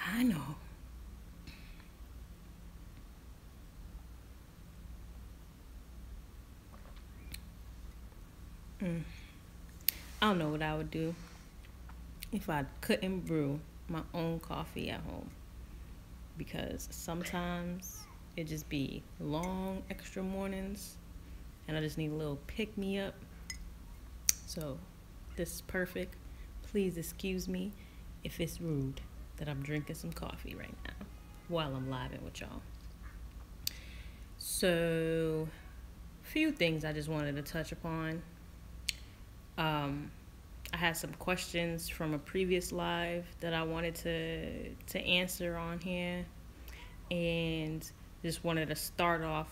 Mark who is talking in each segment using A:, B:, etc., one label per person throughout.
A: I know. I don't know what I would do if I couldn't brew my own coffee at home, because sometimes it just be long extra mornings and I just need a little pick me up. So this is perfect. Please excuse me if it's rude that I'm drinking some coffee right now while I'm live with y'all. So, few things I just wanted to touch upon. I had some questions from a previous live that I wanted to answer on here, and just wanted to start off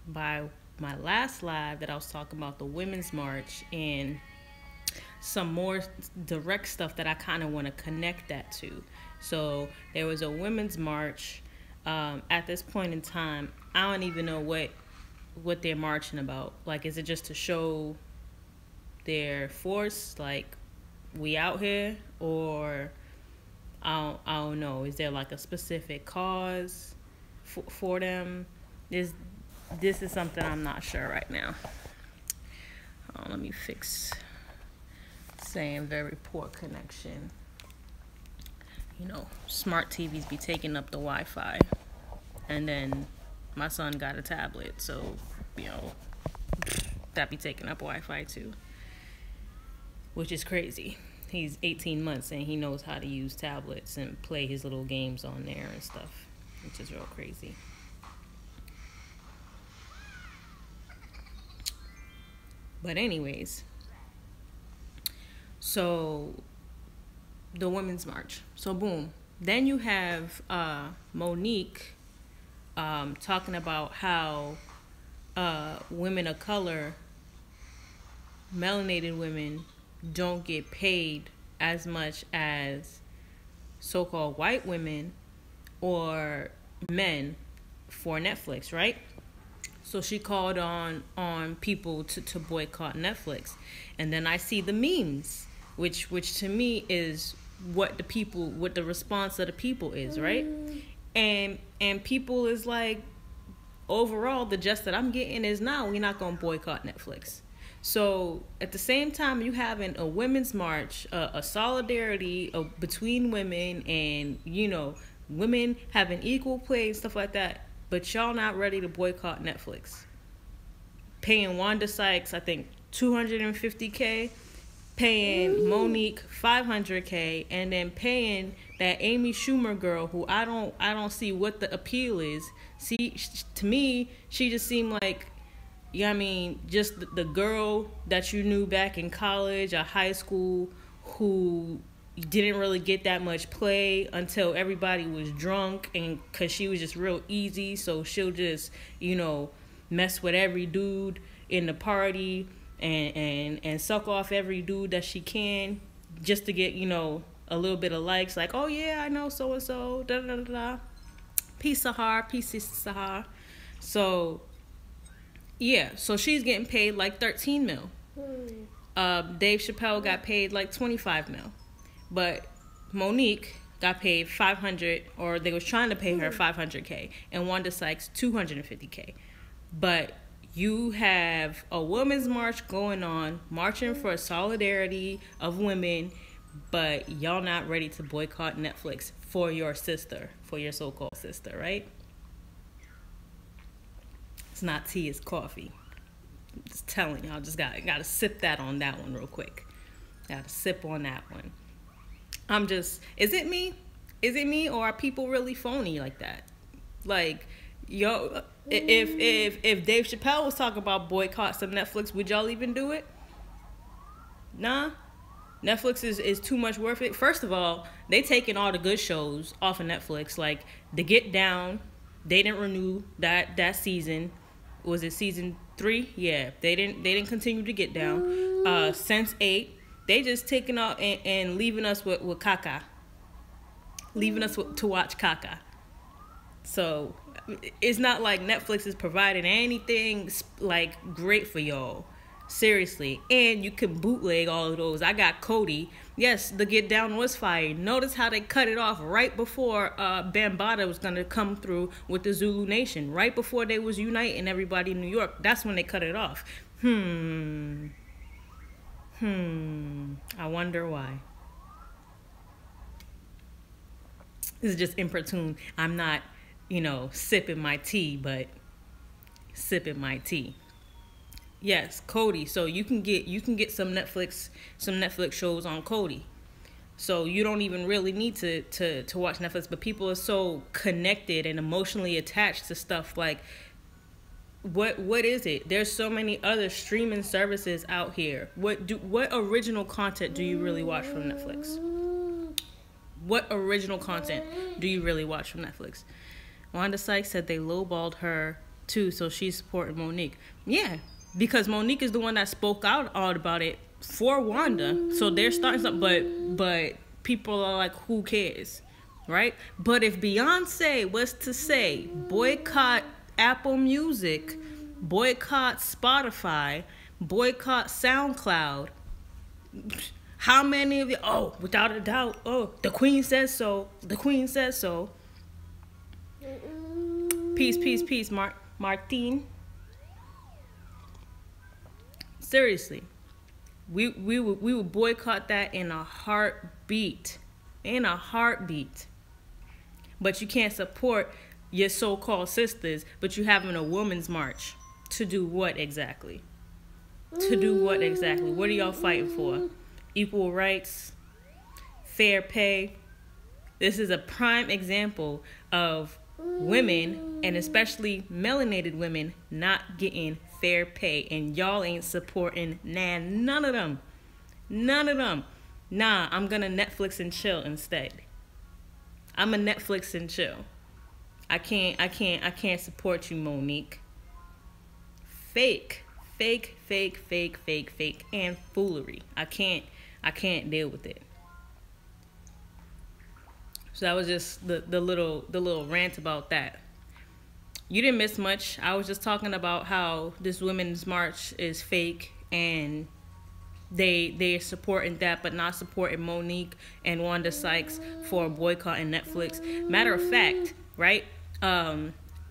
A: by my last live that I was talking about the Women's March and some more direct stuff that I kind of want to connect that to. So there was a Women's March. At this point in time, I don't even know what they're marching about. Like, is it just to show their force, like we out here, or I don't know. Is there like a specific cause for them? This is something I'm not sure right now. Let me fix saying very poor connection. You know, smart TVs be taking up the Wi-Fi, and then my son got a tablet, so you know that be taking up Wi-Fi too, which is crazy. He's 18 months and he knows how to use tablets and play his little games on there and stuff, which is real crazy. But anyways, so the Women's March. So boom. Then you have Monique talking about how women of color, melanated women, don't get paid as much as so-called white women or men for Netflix, right? So she called on people to boycott Netflix. And then I see the memes, which to me is what the response of the people is, right? And people is like, overall, the gist that I'm getting is, no, we're not going to boycott Netflix. So at the same time, you having a women's march, a solidarity between women, and you know, women having equal play and stuff like that, but y'all not ready to boycott Netflix. Paying Wanda Sykes, I think $250K, paying Monique $500K, and then paying that Amy Schumer girl, who I don't see what the appeal is. See, to me, she just seemed like, you know what I mean, just the girl that you knew back in college or high school who didn't really get that much play until everybody was drunk, and because she was just real easy, so she'll just, you know, mess with every dude in the party and suck off every dude that she can just to get, you know, a little bit of likes, like, oh yeah, I know so-and-so, da-da-da-da. Peace of her, peace of her. So yeah, so she's getting paid like 13 mil. Dave Chappelle got paid like 25 mil. But Monique got paid 500, or they was trying to pay her 500K, and Wanda Sykes 250K. But you have a women's march going on, marching for solidarity of women, but y'all not ready to boycott Netflix for your sister, for your so-called sister, right? It's not tea, it's coffee. I'm just telling y'all, just gotta sip that on that one real quick. Gotta sip on that one. Is it me? Is it me, or are people really phony like that? Like, yo, if Dave Chappelle was talking about boycotts of Netflix, would y'all even do it? Nah. Netflix is too much worth it. First of all, they taking all the good shows off of Netflix, like The Get Down. They didn't renew that season. Was it season 3? Yeah, they didn't continue to Get Down. Since 8, they just taking out and leaving us with caca. Leaving us to watch caca. So it's not like Netflix is providing anything like great for y'all. Seriously. And you can bootleg all of those. I got Cody. Yes, the Get Down was fire. Notice how they cut it off right before Bambaataa was going to come through with the Zulu Nation. Right before they was uniting everybody in New York. That's when they cut it off. I wonder why. This is just importune. I'm not, sipping my tea, but sipping my tea. Yes, Cody. So you can get some Netflix shows on Cody. So you don't even really need to watch Netflix, but people are so connected and emotionally attached to stuff like what is it? There's so many other streaming services out here. What original content do you really watch from Netflix? What original content do you really watch from Netflix? Wanda Sykes said they lowballed her too, so she's supporting Monique. Yeah, because Monique is the one that spoke out all about it for Wanda. So they're starting something, but people are like, who cares? Right? But if Beyonce was to say, boycott Apple Music, boycott Spotify, boycott SoundCloud, how many of you, without a doubt, the Queen says so, the Queen says so. Peace, Martine. Seriously, we would boycott that in a heartbeat. But you can't support your so-called sisters, but you having a women's march to do what exactly? What are y'all fighting for? Equal rights, fair pay. This is a prime example of women, and especially melanated women, not getting fair pay, and y'all ain't supporting none of them. Nah, I'm gonna Netflix and chill instead. I'm a Netflix and chill. I can't support you, Monique. Fake, and foolery. I can't deal with it. So that was just the little rant about that. You didn't miss much. I was just talking about how this women's march is fake, and they're supporting that, but not supporting Monique and Wanda Sykes for boycotting Netflix. Matter of fact, right?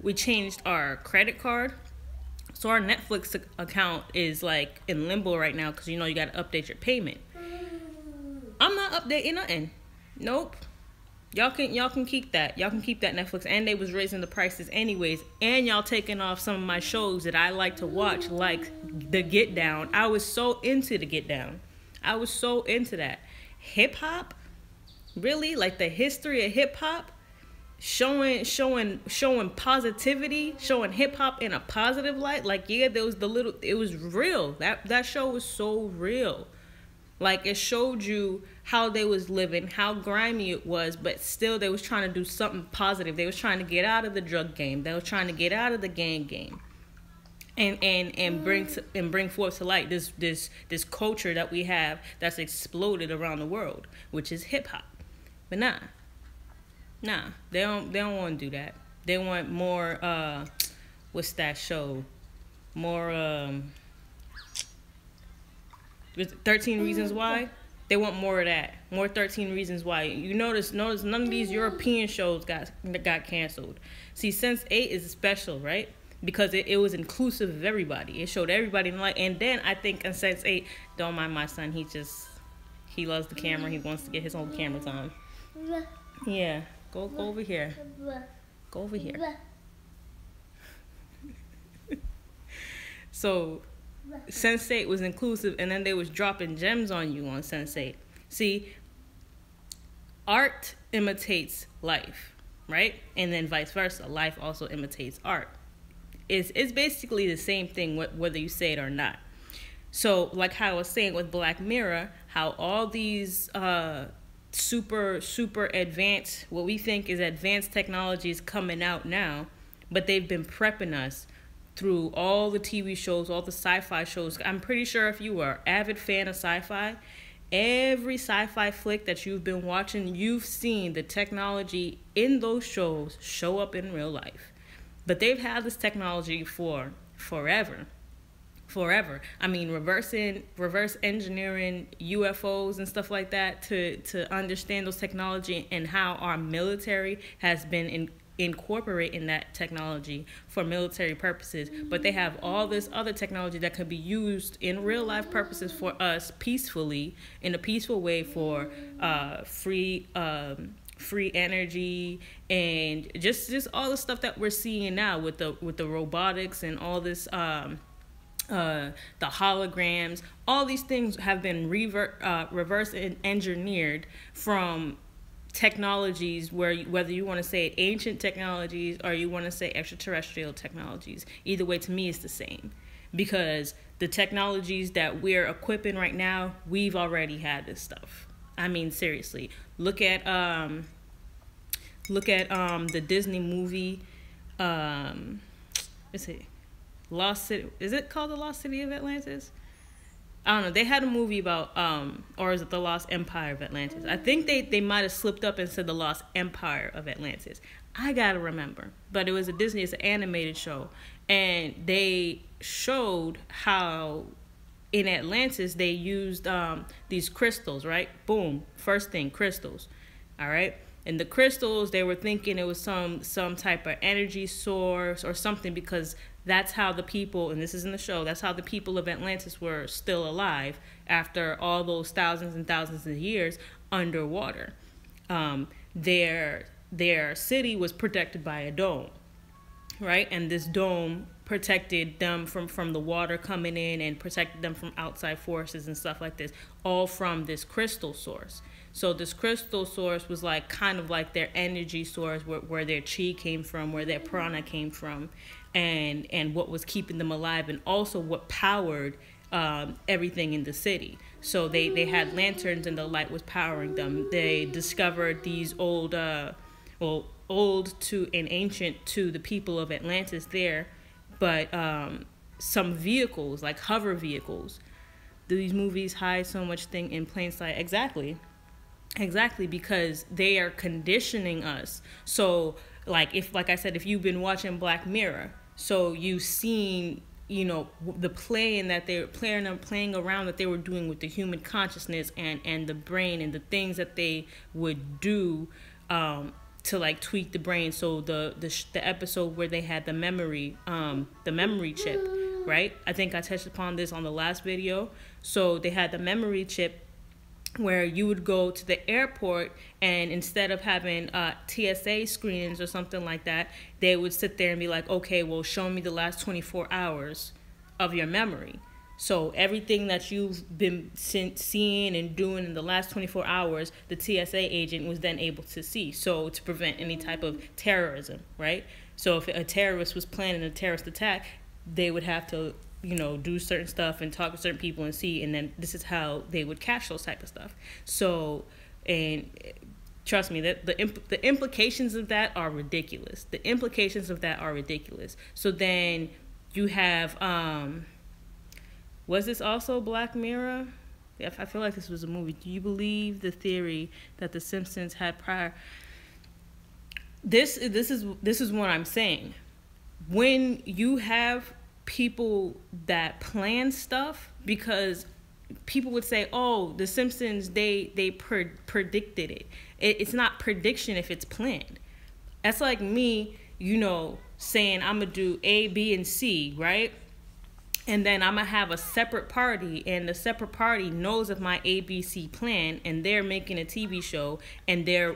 A: We changed our credit card. So our Netflix account is like in limbo right now because you got to update your payment. I'm not updating nothing. Nope. Y'all can keep that. Y'all can keep that Netflix, and they was raising the prices anyways, and y'all taking off some of my shows that I like to watch, like The Get Down. I was so into The Get Down. I was so into that. Hip hop? Really? Like the history of hip hop? Showing positivity, showing hip hop in a positive light. Like, yeah, there was it was real. That show was so real. Like, it showed you how they was living, how grimy it was, but still they was trying to do something positive. They was trying to get out of the drug game. They was trying to get out of the gang game. And bring forth to light this culture that we have that's exploded around the world, which is hip hop. But nah, they don't want to do that. They want more what's that show? More 13 Reasons Why. They want more of that. More 13 Reasons Why. You notice none of these European shows got canceled. See, Sense8 is special, right? Because it was inclusive of everybody. It showed everybody in the light. And then I think in Sense8, don't mind my son, he loves the camera. He wants to get his own camera time. Yeah, go over here. Go over here. So Sense8 was inclusive, and then they was dropping gems on you on Sense8. See, art imitates life, right? And then vice versa. Life also imitates art. It's basically the same thing whether you say it or not. So, like how I was saying with Black Mirror, how all these super advanced, what we think is advanced technologies coming out now, but they've been prepping us through all the TV shows, all the sci-fi shows. I'm pretty sure if you are an avid fan of sci-fi, every sci-fi flick that you've been watching, you've seen the technology in those shows show up in real life. But they've had this technology for forever. forever. I mean, reverse engineering UFOs and stuff like that to understand those technology and how our military has been incorporating that technology for military purposes. But they have all this other technology that could be used in real life purposes for us peacefully, in a peaceful way, for free energy, and just all the stuff that we're seeing now with the robotics and all this the holograms. All these things have been reverse engineered from technologies, whether you want to say ancient technologies or you want to say extraterrestrial technologies. Either way, to me, it's the same, because the technologies that we're equipping right now, we've already had this stuff. I mean, seriously, look at the Disney movie, let's see, Lost City. Is it called The Lost City of Atlantis? I don't know. They had a movie about, or is it The Lost Empire of Atlantis? I think they might have slipped up and said The Lost Empire of Atlantis. I gotta remember. But it was it's an animated show. And they showed how in Atlantis they used these crystals, right? Boom. First thing, crystals. All right? And the crystals, they were thinking it was some type of energy source or something, because that's how the people, and this is in the show, that's how the people of Atlantis were still alive after all those thousands and thousands of years underwater. Their city was protected by a dome, right? And this dome protected them from the water coming in and protected them from outside forces and stuff like this, all from this crystal source. So this crystal source was like kind of like their energy source, where their chi came from, where their prana came from, and what was keeping them alive, and also what powered everything in the city. So they had lanterns and the light was powering them. They discovered these old to and ancient to the people of Atlantis there, but some vehicles, like hover vehicles. These movies hide so much thing in plain sight. Exactly, because they are conditioning us. So, like I said, if you've been watching Black Mirror, so you've seen, the playing around that they were doing with the human consciousness and the brain, and the things that they would do to like tweak the brain. So the episode where they had the memory chip, right? I think I touched upon this on the last video. So they had the memory chip, where you would go to the airport, and instead of having TSA screenings or something like that, they would sit there and be like, okay, well, show me the last 24 hours of your memory. So everything that you've been seeing and doing in the last 24 hours, the TSA agent was then able to see, so to prevent any type of terrorism, right? So if a terrorist was planning a terrorist attack, they would have to do certain stuff and talk to certain people and see, and then this is how they would catch those type of stuff. So, and trust me, that the implications of that are ridiculous. So then you have, was this also Black Mirror? Yeah, I feel like this was a movie. Do you believe the theory that The Simpsons had prior? This is what I'm saying. When you have people that plan stuff, because people would say, oh, The Simpsons, they predicted it. It's not prediction if it's planned. That's like me, saying I'm gonna do A, B, and C, right? And then I'm gonna have a separate party, and the separate party knows of my ABC plan, and they're making a TV show, and they're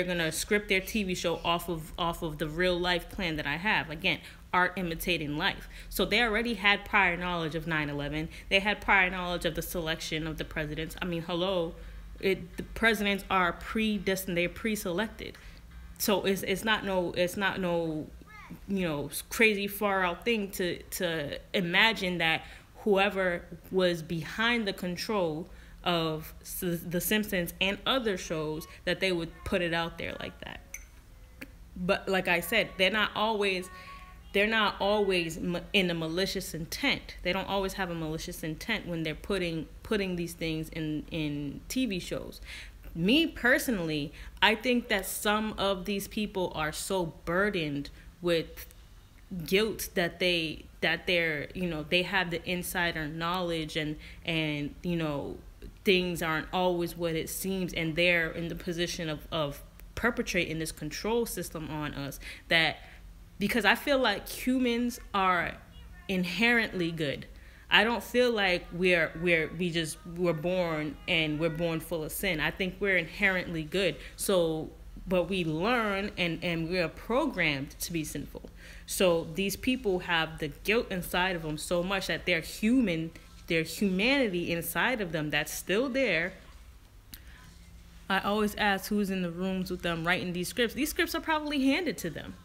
A: gonna script their TV show off of the real life plan that I have. Again, art imitating life. So they already had prior knowledge of 9/11. They had prior knowledge of the selection of the presidents. I mean, hello, the presidents are predestined. They're pre-selected. So it's not no crazy far out thing to imagine that whoever was behind the control of The Simpsons and other shows, that they would put it out there like that. But like I said, they're not always in a malicious intent. They don't always have a malicious intent when they're putting these things in TV shows. Me personally, I think that some of these people are so burdened with guilt that they that they're, they have the insider knowledge, and things aren't always what it seems, and they're in the position of perpetrating this control system on us. That, because I feel like humans are inherently good. I don't feel like we're born and we're born full of sin. I think we're inherently good. So, but we learn and we're programmed to be sinful. So these people have the guilt inside of them so much that their humanity inside of them that's still there. I always ask who's in the rooms with them writing these scripts. These scripts are probably handed to them.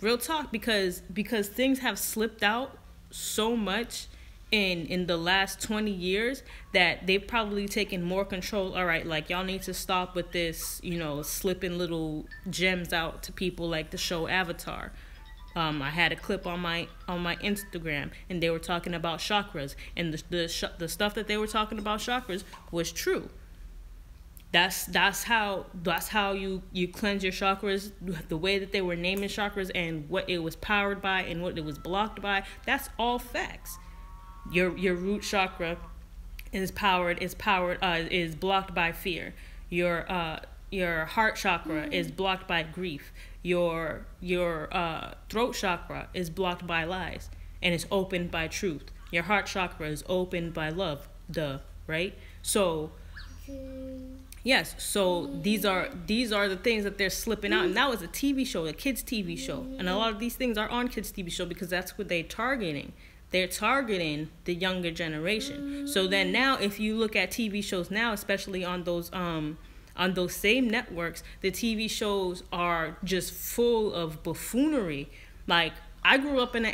A: Real talk, because things have slipped out so much in the last 20 years that they've probably taken more control. All right, like, y'all need to stop with this, slipping little gems out to people like the show Avatar. I had a clip on my Instagram, and they were talking about chakras, and the stuff that they were talking about chakras was true. That's how you cleanse your chakras. The way that they were naming chakras and what it was powered by and what it was blocked by, that's all facts. Your root chakra is blocked by fear. Your heart chakra is blocked by grief. Your throat chakra is blocked by lies and it's opened by truth. Your heart chakra is opened by love. Right? So yes, so these are the things that they're slipping out. And that was a TV show, a kids TV show. And a lot of these things are on kids TV show because that's what they're targeting. They're targeting the younger generation. So then now, if you look at TV shows now, especially on those same networks, the TV shows are just full of buffoonery. Like, I grew up in the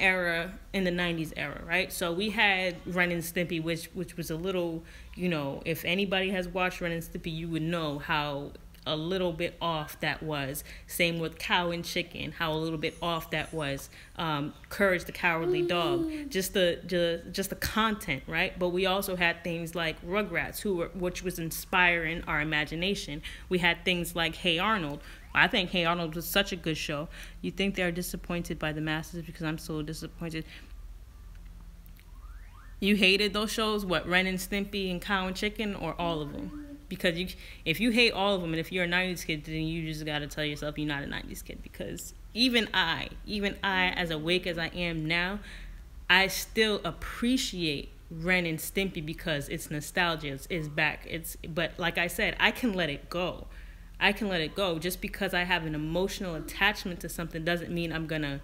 A: 90s era, right? So we had Ren and Stimpy, which was a little, if anybody has watched Ren and Stimpy, you would know how a little bit off that was. Same with Cow and Chicken, how a little bit off that was. Courage the Cowardly Dog, just the content, right? But we also had things like Rugrats, which was inspiring our imagination. We had things like Hey Arnold. I think Hey Arnold was such a good show. You think they're disappointed by the masses because I'm so disappointed. You hated those shows? What, Ren and Stimpy and Cow and Chicken, or all of them? Because if you hate all of them, and if you're a 90s kid, then you just got to tell yourself you're not a 90s kid. Because even I, as awake as I am now, I still appreciate Ren and Stimpy because it's nostalgia. It's back. But like I said, I can let it go. Just because I have an emotional attachment to something doesn't mean I'm gonna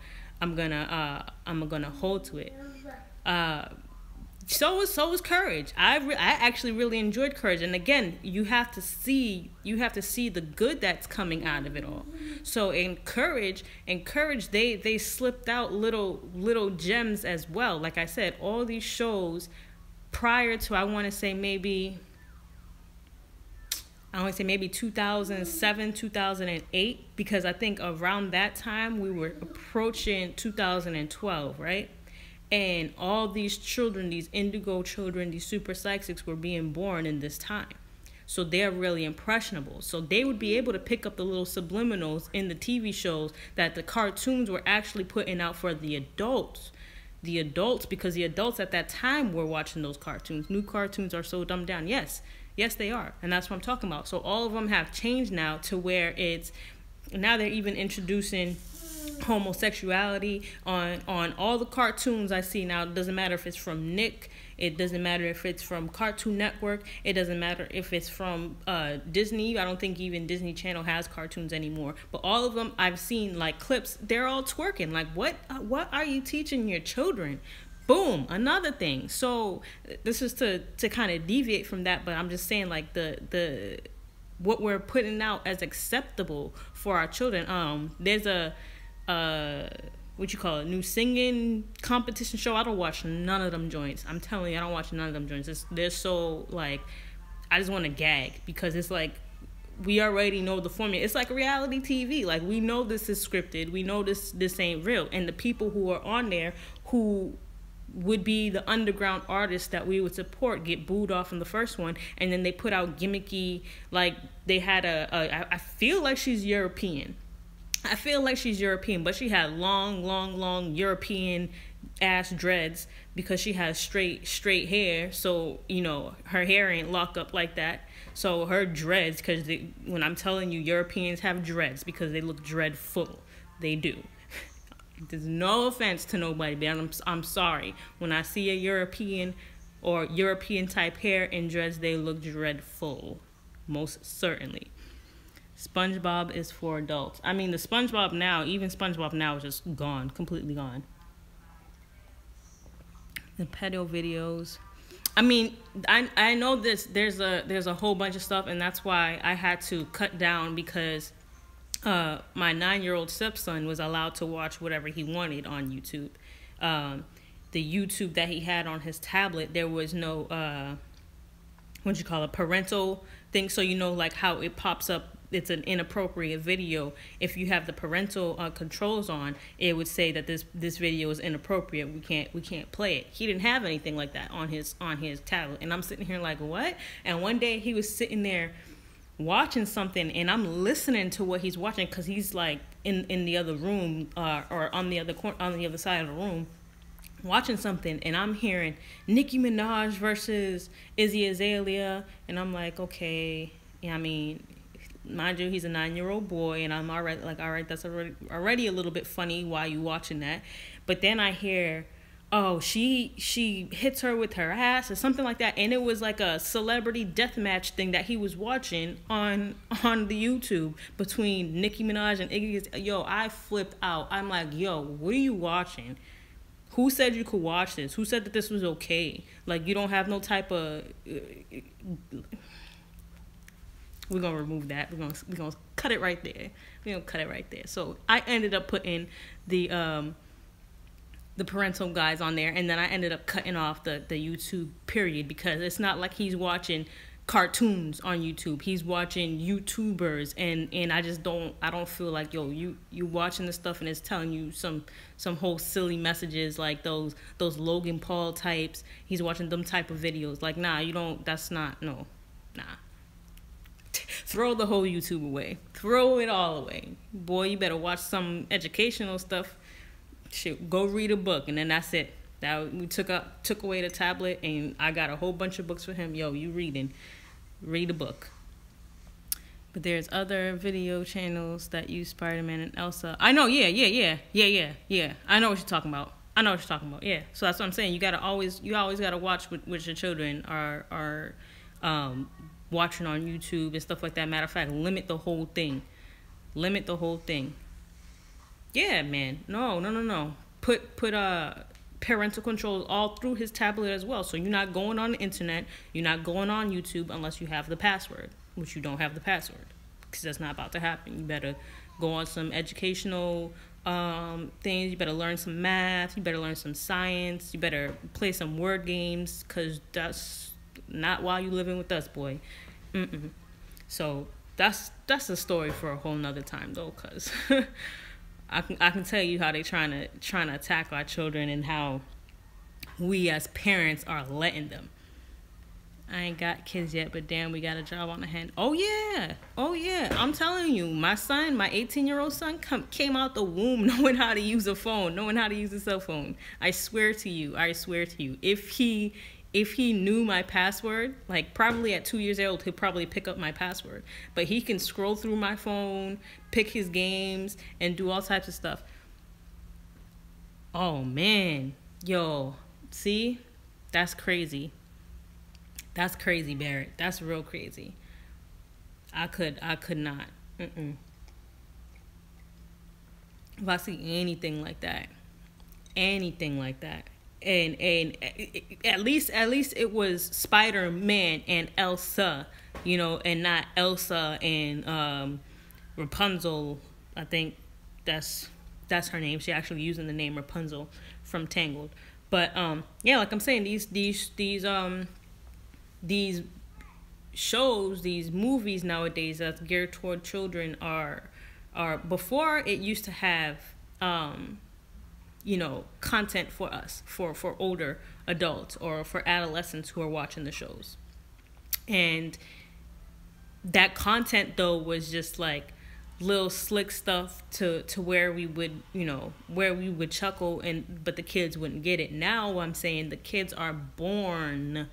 A: hold to it. So was Courage. I actually really enjoyed Courage, and again, you have to see the good that's coming out of it all. So in Courage, they slipped out little gems as well. Like I said, all these shows prior to, I want to say maybe 2007, 2008, because I think around that time we were approaching 2012, right? And all these children, these indigo children, these super psychics were being born in this time. So they're really impressionable. So they would be able to pick up the little subliminals in the TV shows that the cartoons were actually putting out for the adults. Because the adults at that time were watching those cartoons. New cartoons are so dumbed down. Yes, they are. And that's what I'm talking about. So all of them have changed now to where now they're even introducing homosexuality on all the cartoons I see now. It doesn't matter if it's from Nick, it doesn't matter if it's from Cartoon Network, it doesn't matter if it's from Disney. I don't think even Disney Channel has cartoons anymore, but all of them I've seen, like clips, they're all twerking. Like, what are you teaching your children? Boom, another thing. So this is to kind of deviate from that, but I'm just saying, like, the what we're putting out as acceptable for our children. There's a new singing competition show. I don't watch none of them joints. I'm telling you, I don't watch none of them joints. They're so, like, I just want to gag, because it's like, we already know the formula. It's like reality TV. Like, we know this is scripted. We know this ain't real. And the people who are on there who would be the underground artists that we would support get booed off in the first one, and then they put out gimmicky, like, they had I feel like she's European. But she had long European ass dreads because she has straight hair. So her hair ain't locked up like that. So her dreads, because when I'm telling you, Europeans have dreads because they look dreadful. They do. There's no offense to nobody, but I'm sorry. When I see a European or European type hair and dreads, they look dreadful. Most certainly. SpongeBob is for adults. I mean, even SpongeBob now is just gone, completely gone. The pedo videos. I mean, I know there's a whole bunch of stuff, and that's why I had to cut down, because my 9-year-old stepson was allowed to watch whatever he wanted on YouTube. The YouTube that he had on his tablet, there was no parental thing. So like how it pops up, it's an inappropriate video. If you have the parental controls on, it would say that this video is inappropriate. We can't play it. He didn't have anything like that on his tablet, and I'm sitting here like, what? And one day he was sitting there watching something, and I'm listening to what he's watching, because he's like in the other room or on the other side of the room watching something, and I'm hearing Nicki Minaj versus Izzy Azalea, and I'm like, okay, I mean, mind you, he's a 9-year-old boy, and I'm already like, all right, that's already a little bit funny. Why you watching that? But then I hear, oh, she hits her with her ass or something like that, and it was like a celebrity deathmatch thing that he was watching on the YouTube between Nicki Minaj and Iggy. Yo, I flipped out. I'm like, yo, what are you watching? Who said you could watch this? Who said that this was okay? Like, you don't have no type of... We're going to remove that. We're going to cut it right there. We're going to cut it right there. So I ended up putting the parental guides on there, and then I ended up cutting off the YouTube period, because it's not like he's watching cartoons on YouTube. He's watching YouTubers, and I don't feel like, yo, you watching this stuff and it's telling you some whole silly messages like those Logan Paul types. He's watching them type of videos. Like, nah, you don't. That's not, no, nah. Throw the whole YouTube away. Throw it all away. Boy, you better watch some educational stuff. Shit, go read a book, and then that's it. That we took away the tablet, and I got a whole bunch of books for him. Yo, you read a book. But there's other video channels that use Spider-Man and Elsa. I know, yeah. I know what you're talking about. Yeah. So that's what I'm saying. You always gotta watch what your children are watching on YouTube and stuff like that. Matter of fact, limit the whole thing. Yeah, man. No. Put parental controls all through his tablet as well. So you're not going on the internet. You're not going on YouTube unless you have the password, which you don't have the password, because that's not about to happen. You better go on some educational things. You better learn some math. You better learn some science. You better play some word games, because that's not while you living with us, boy. So that's a story for a whole nother time, though, because I can tell you how they trying to attack our children, and how we as parents are letting them. I ain't got kids yet, but damn, we got a job on the hand. Oh yeah. I'm telling you, my 18-year-old son came out the womb knowing how to use a phone, knowing how to use a cell phone. I swear to you. If he knew my password, like probably at 2 years old, he'd probably pick up my password. But he can scroll through my phone, pick his games, and do all types of stuff. Oh, man. Yo, see? That's crazy. That's crazy, Barrett. That's real crazy. I could not. If I see anything like that, and at least it was Spider-Man and Elsa, and not Elsa and Rapunzel. I think that's her name. She actually using the name Rapunzel from Tangled. But yeah, like I'm saying, these shows, these movies nowadays that's geared toward children are before it used to have content for us, for older adults or for adolescents who are watching the shows. And that content, though, was just like little slick stuff to where we would, where we would chuckle, but the kids wouldn't get it. Now I'm saying the kids are born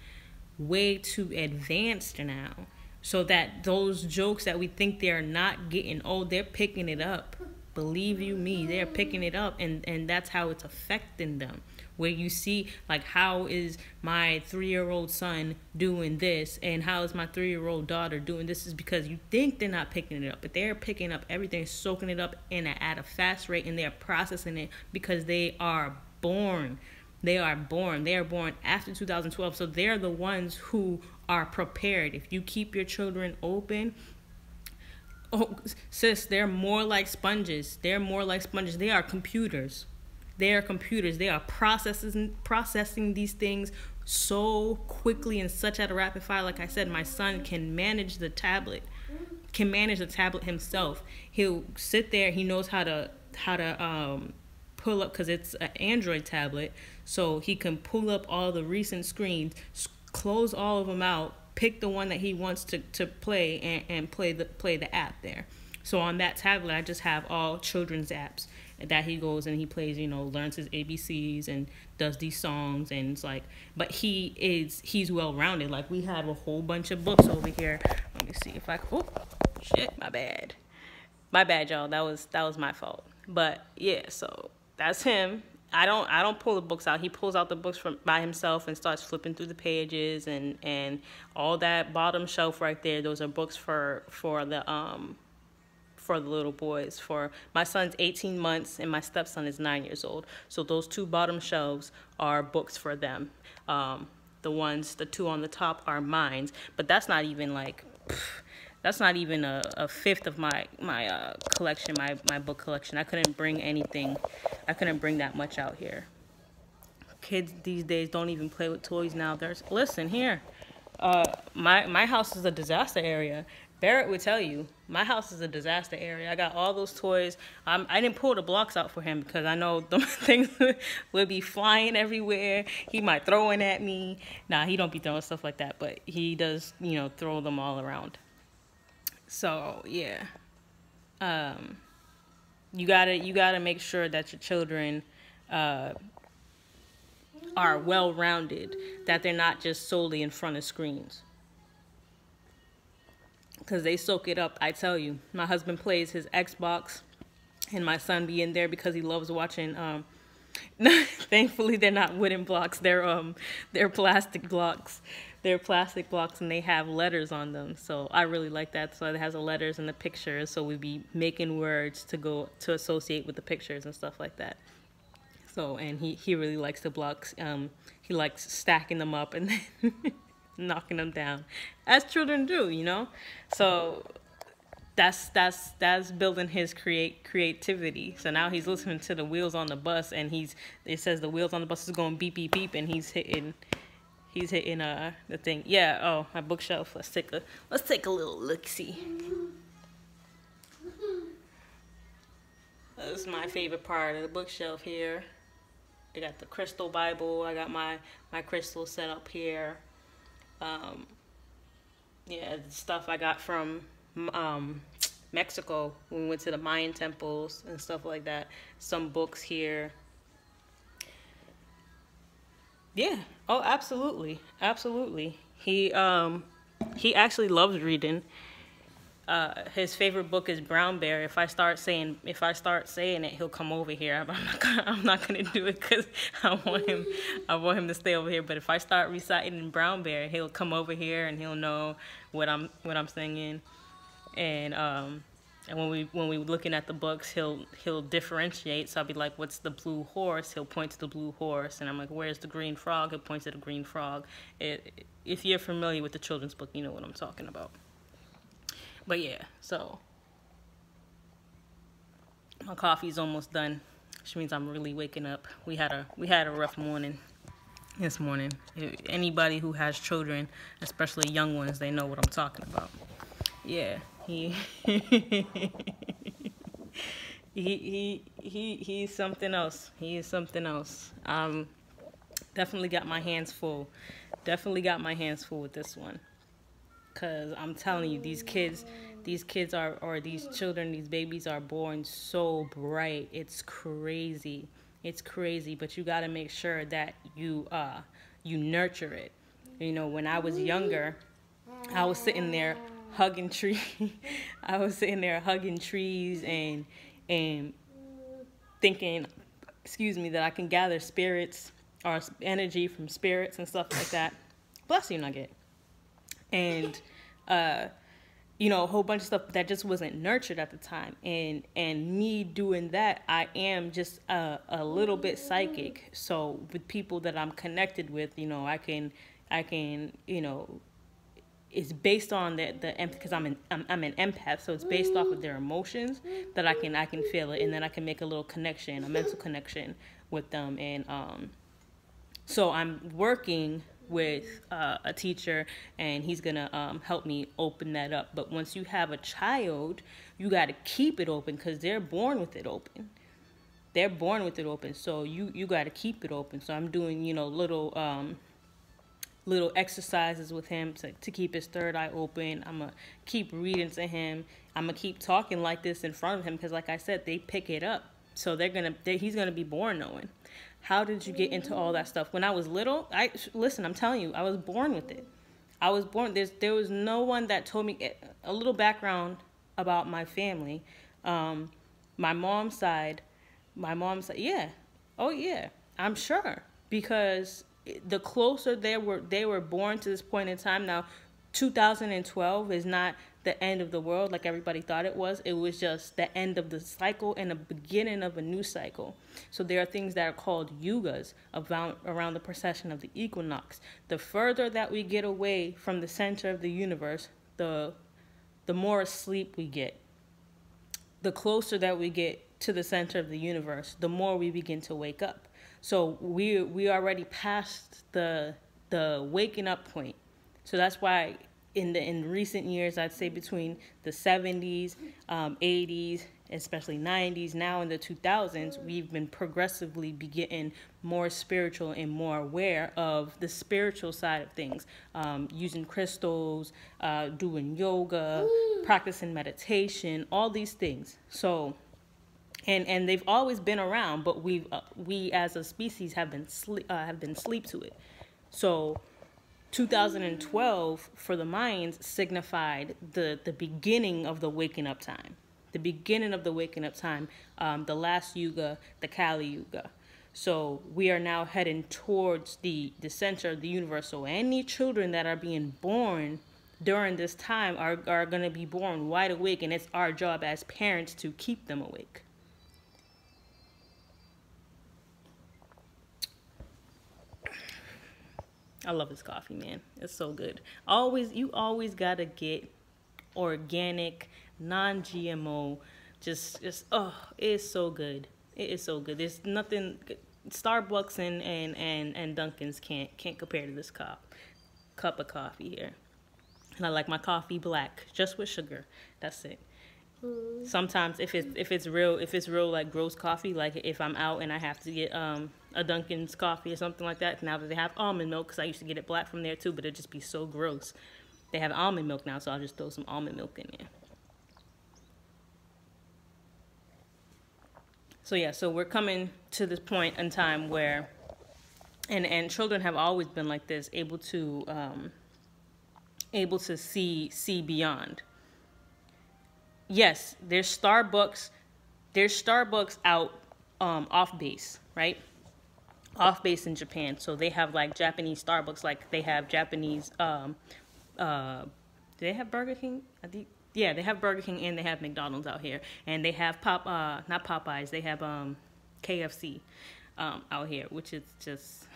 A: way too advanced now, so that those jokes that we think they're not getting, they're picking it up. Believe you me, they're picking it up, and that's how it's affecting them. Where you see, like, how is my 3-year-old son doing this, and how is my 3-year-old daughter doing this, is because you think they're not picking it up, but they're picking up everything, soaking it up at a fast rate, and they're processing it because they are born. They are born after 2012, so they're the ones who are prepared. If you keep your children open, sis, they're more like sponges. They are computers. They are processing these things so quickly and such at a rapid fire. Like I said, my son can manage the tablet himself. He'll sit there. He knows how to pull up, because it's an Android tablet, so he can pull up all the recent screens, close all of them out, pick the one that he wants to play, and play the app there. So on that tablet, I just have all children's apps that he goes and he plays, learns his ABCs and does these songs, and it's like, but he's well-rounded. Like, we have a whole bunch of books over here. Let me see if I, my bad, y'all. That was my fault. But yeah, so that's him. I don't pull the books out. He pulls out the books by himself and starts flipping through the pages, and all that bottom shelf right there. Those are books for the little boys. For my son's 18 months and my stepson is 9 years old. So those two bottom shelves are books for them. The two on the top are mine. But that's not even a fifth of my collection, my book collection. I couldn't bring that much out here. Kids these days don't even play with toys now. Listen here. My house is a disaster area. Barrett would tell you, my house is a disaster area. I got all those toys. I didn't pull the blocks out for him because I know them things would be flying everywhere. He might throw it at me. Nah, he don't be throwing stuff like that, but he does, throw them all around. So yeah, you gotta make sure that your children are well-rounded, that they're not just solely in front of screens. Because they soak it up, I tell you. My husband plays his Xbox, and my son be in there because he loves watching. Thankfully, they're not wooden blocks. They're plastic blocks. They're plastic blocks, and they have letters on them. So I really like that. So it has the letters and the pictures. So we be making words to associate with the pictures and stuff like that. So, and he really likes the blocks. He likes stacking them up and then knocking them down, as children do, So that's building his creativity. So now he's listening to the wheels on the bus, and it says the wheels on the bus is going beep beep beep, and he's hitting the thing. Yeah. Oh, my bookshelf. Let's take a little look-see. This is my favorite part of the bookshelf here. I got the crystal Bible. I got my crystal set up here. The stuff I got from Mexico when we went to the Mayan temples and stuff like that. Some books here. Yeah. Oh, absolutely. He actually loves reading. His favorite book is Brown Bear. If I start saying it, he'll come over here. I'm not gonna do it because I want him to stay over here. But if I start reciting Brown Bear, he'll come over here and he'll know what I'm singing. And when we looking at the books, he'll differentiate. So I'll be like, "What's the blue horse?" He'll point to the blue horse, and I'm like, "Where's the green frog?" He'll point to the green frog. If you're familiar with the children's book, you know what I'm talking about. But yeah, so my coffee's almost done, which means I'm really waking up. We had a rough morning this morning. Anybody who has children, especially young ones, they know what I'm talking about. Yeah, he's something else. He is something else. Definitely got my hands full. With this one. Because I'm telling you, these kids these kids are, or these children, these babies are born so bright. It's crazy. It's crazy, but you got to make sure that you nurture it. You know, when I was younger, I was sitting there hugging trees. I was sitting there hugging trees and thinking, excuse me, that I can gather spirits or energy from spirits and stuff like that. Bless you, Nugget. And you know, a whole bunch of stuff that just wasn't nurtured at the time. And me doing that, I am just a little bit psychic. So with people that I'm connected with, you know, I can, you know, it's based on the because I'm an empath, so it's based off of their emotions that I can feel it, and then I can make a little connection, a mental connection with them. And so I'm working with a teacher, and he's gonna help me open that up. But once you have a child, you got to keep it open because they're born with it open. They're born with it open, so you got to keep it open. So I'm doing, you know, little exercises with him to keep his third eye open. I'm going to keep reading to him. I'm going to keep talking like this in front of him because, like I said, they pick it up. So he's going to be born knowing. How did you get into all that stuff? When I was little, listen, I'm telling you, I was born with it. I was born. There was no one that told me. A little background about my family. My mom's side, yeah. Oh, yeah. I'm sure. Because the closer they were born to this point in time. Now, 2012 is not the end of the world like everybody thought it was. It was just the end of the cycle and the beginning of a new cycle. So there are things that are called yugas around the precession of the equinox. The further that we get away from the center of the universe, the more asleep we get. The closer that we get to the center of the universe, the more we begin to wake up. So we already passed the waking up point. So that's why in recent years, I'd say between the 70s, 80s, especially 90s, now in the 2000s, we've been progressively getting more spiritual and more aware of the spiritual side of things, using crystals, doing yoga, practicing meditation, all these things. So, and they've always been around, but we as a species have been sleep to it. So 2012 for the Mayans signified the beginning of the waking up time. The beginning of the waking up time, the last yuga, the Kali Yuga. So we are now heading towards the center of the universe. So any children that are being born during this time are going to be born wide awake, and it's our job as parents to keep them awake. I love this coffee, man. It's so good. You always gotta get organic, non-GMO. Just it's so good. It is so good. There's nothing. Starbucks and Dunkin's can't compare to this cup of coffee here. And I like my coffee black, just with sugar. That's it. Sometimes if it's real like gross coffee, like if I'm out and I have to get a Dunkin's coffee or something like that, now that they have almond milk, because I used to get it black from there too, but it'd just be so gross. They have almond milk now, so I'll just throw some almond milk in there. So yeah, so we're coming to this point in time where, and children have always been like this, able to see beyond. Yes, there's Starbucks out off base, right? Off base in Japan. So they have like Japanese Starbucks, like they have Japanese do they have Burger King? Yeah, they have Burger King and they have McDonald's out here. And they have not Popeyes, they have KFC out here, which is just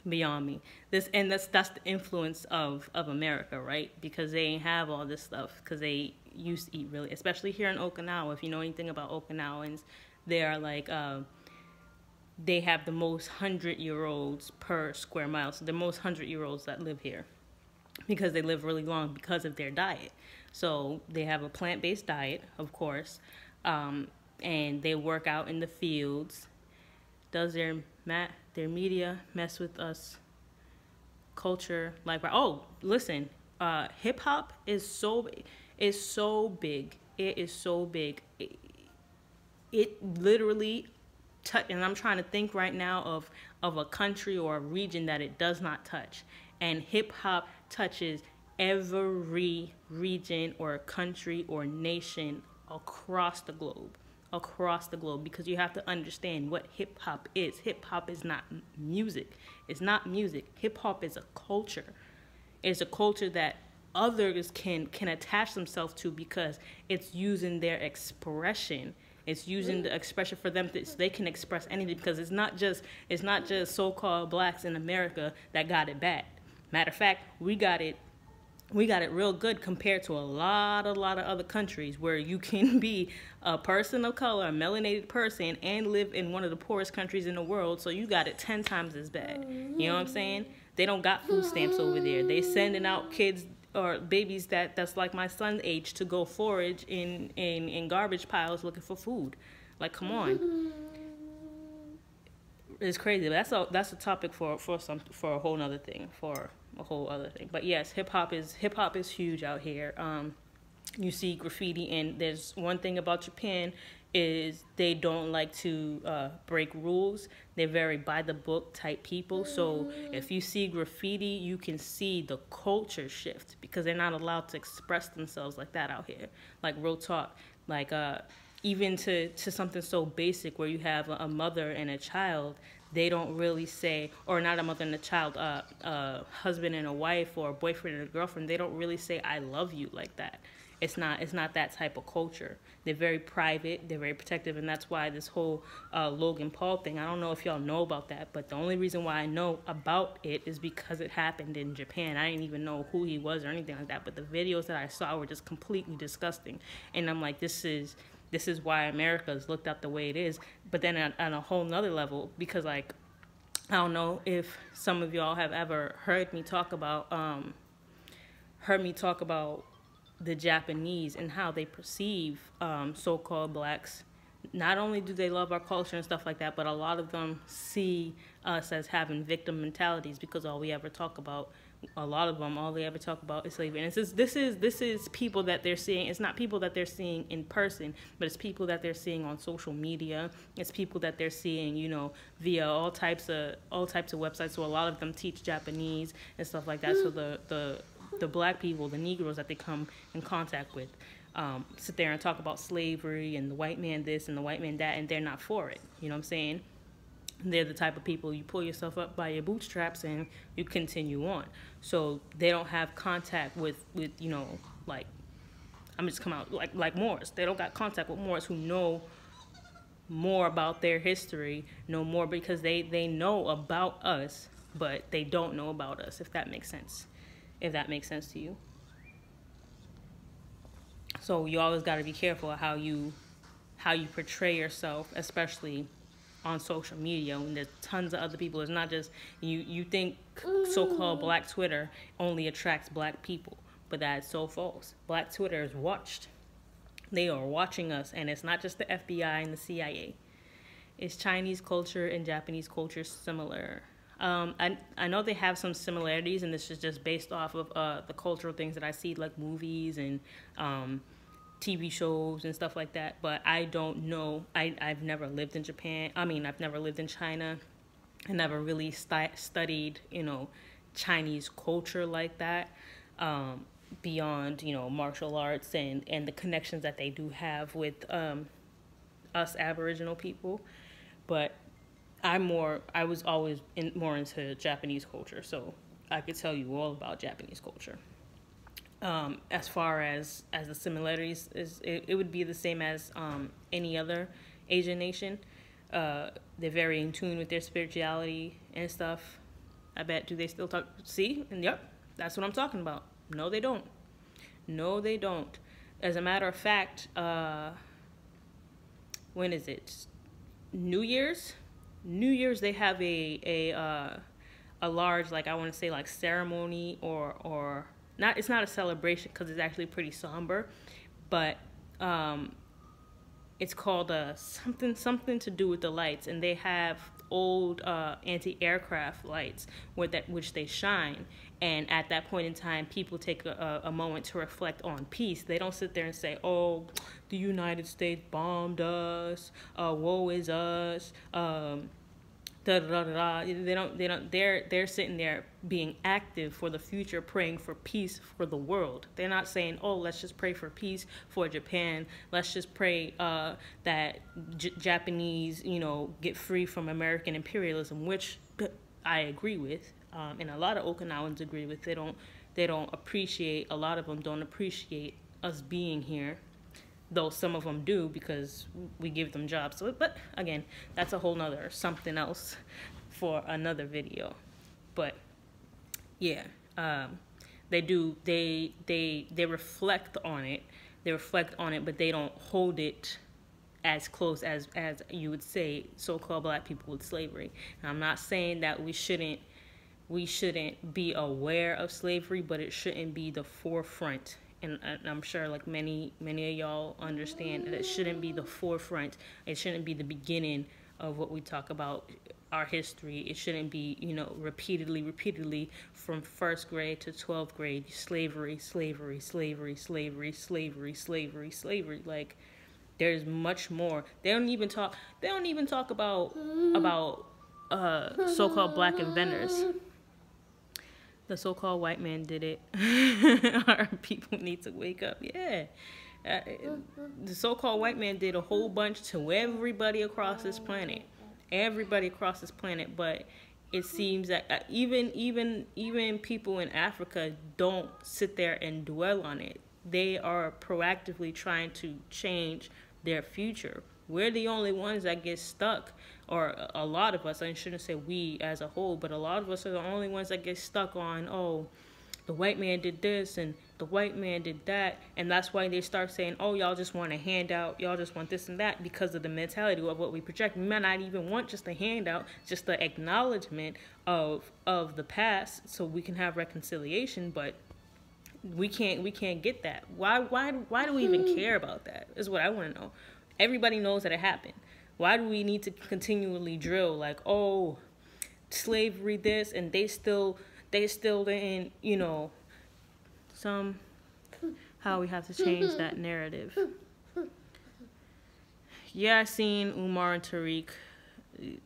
A: beyond me. That's the influence of America, right? Because they ain't have all this stuff, because they used to eat really, especially here in Okinawa. If you know anything about Okinawans, they are like they have the most 100-year-olds per square mile. So the most 100-year-olds that live here, because they live really long because of their diet. So they have a plant-based diet, of course, and they work out in the fields. Does their media mess with us culture? Like, oh, listen, hip hop is so. is so big. It is so big. It literally and I'm trying to think right now of a country or a region that it does not touch. And hip hop touches every region or country or nation across the globe. Across the globe, because you have to understand what hip hop is. Hip hop is not music. It's not music. Hip hop is a culture. It's a culture that others can attach themselves to because it's using their expression. It's using the expression for them so they can express anything, because it's not just so-called blacks in America that got it bad. Matter of fact, we got it real good compared to a lot of other countries where you can be a person of color, a melanated person, and live in one of the poorest countries in the world. So you got it 10 times as bad. You know what I'm saying? They don't got food stamps over there. They sending out kids or babies that's like my son's age to go forage in garbage piles looking for food. Like, come on. It's crazy. But that's a topic for a whole other thing. But yes, hip hop is huge out here. You see graffiti, and there's one thing about Japan is they don't like to break rules. They're very by the book type people. So if you see graffiti, you can see the culture shift, because they're not allowed to express themselves like that out here. Like, real talk. Like, even to something so basic where you have a mother and a child, they don't really say, or not a mother and a child, a husband and a wife, or a boyfriend and a girlfriend, they don't really say I love you like that. It's not that type of culture. They're very private, they're very protective, and that's why this whole Logan Paul thing, I don't know if y'all know about that, but the only reason why I know about it is because it happened in Japan. I didn't even know who he was or anything like that, but the videos that I saw were just completely disgusting. And I'm like, this is why America is looked at the way it is. But then on a whole nother level, because, like, I don't know if some of y'all have ever heard me talk about the Japanese and how they perceive so-called blacks. Not only do they love our culture and stuff like that, but a lot of them see us as having victim mentalities, because all they ever talk about is slavery. And this is people that they're seeing. It's not people that they're seeing in person, but it's people that they're seeing on social media. It's people that they're seeing, via all types of websites. So a lot of them teach Japanese and stuff like that. So the black people, the Negroes that they come in contact with, sit there and talk about slavery and the white man this and the white man that, and they're not for it. You know what I'm saying? They're the type of people you pull yourself up by your bootstraps and you continue on. So they don't have contact with like, I'm just come out like Moors. They don't got contact with Moors who know more about their history, know more, because they know about us, but they don't know about us, if that makes sense. If that makes sense to you. So you always got to be careful of how you portray yourself, especially on social media when there's tons of other people. It's not just you think so-called Black Twitter only attracts black people, but that's so false. Black Twitter is watched. They are watching us, and it's not just the FBI and the CIA. Is Chinese culture and Japanese culture similar? I know they have some similarities, and this is just based off of the cultural things that I see, like movies and TV shows and stuff like that. But I don't know. I've never lived in Japan. I've never lived in China. I never really studied, Chinese culture like that. Beyond, martial arts and the connections that they do have with us Aboriginal people. But I was always more into Japanese culture, so I could tell you all about Japanese culture. As far as the similarities, it would be the same as any other Asian nation. They're very in tune with their spirituality and stuff. I bet, do they still talk? See? And yep, that's what I'm talking about. No, they don't. No, they don't. As a matter of fact, when is it? New Year's, they have a large, like, I want to say, like, ceremony or not. It's not a celebration because it's actually pretty somber, but it's called something to do with the lights, and they have old anti-aircraft lights which they shine, And at that point in time, people take a moment to reflect on peace. They don't sit there and say, oh, the United States bombed us, woe is us, da da da da. They're sitting there being active for the future, praying for peace for the world. They're not saying, oh, let's just pray for peace for Japan. Let's just pray that Japanese, get free from American imperialism, which I agree with, and a lot of Okinawans agree with. They don't appreciate. A lot of them don't appreciate us being here, though some of them do because we give them jobs. So, but again, that's a whole nother something else for another video. But yeah, they do. They reflect on it. They reflect on it, but they don't hold it as close as you would say so-called black people with slavery. And I'm not saying that we shouldn't be aware of slavery, but it shouldn't be the forefront. And I'm sure like many of y'all understand that it shouldn't be the forefront. It shouldn't be the beginning of what we talk about our history. It shouldn't be, repeatedly from 1st grade to 12th grade, slavery. Like, there's much more. They don't even talk about so-called black inventors. The so-called white man did it. Our people need to wake up. Yeah. The so-called white man did a whole bunch to everybody across this planet. But it seems that even people in Africa don't sit there and dwell on it. They are proactively trying to change their future. We're the only ones that get stuck, or a lot of us, I shouldn't say we as a whole, but a lot of us are the only ones that get stuck on, oh, the white man did this and the white man did that. And that's why they start saying, oh, y'all just want a handout, y'all just want this and that, because of the mentality of what we project. We might not even want just a handout, just the acknowledgement of the past so we can have reconciliation, but we can't get that. Why do we even care about that is what I want to know. Everybody knows that it happened. Why do we need to continually drill like, oh, slavery this, and they still didn't, how we have to change that narrative. Yeah, I seen Umar and Tariq.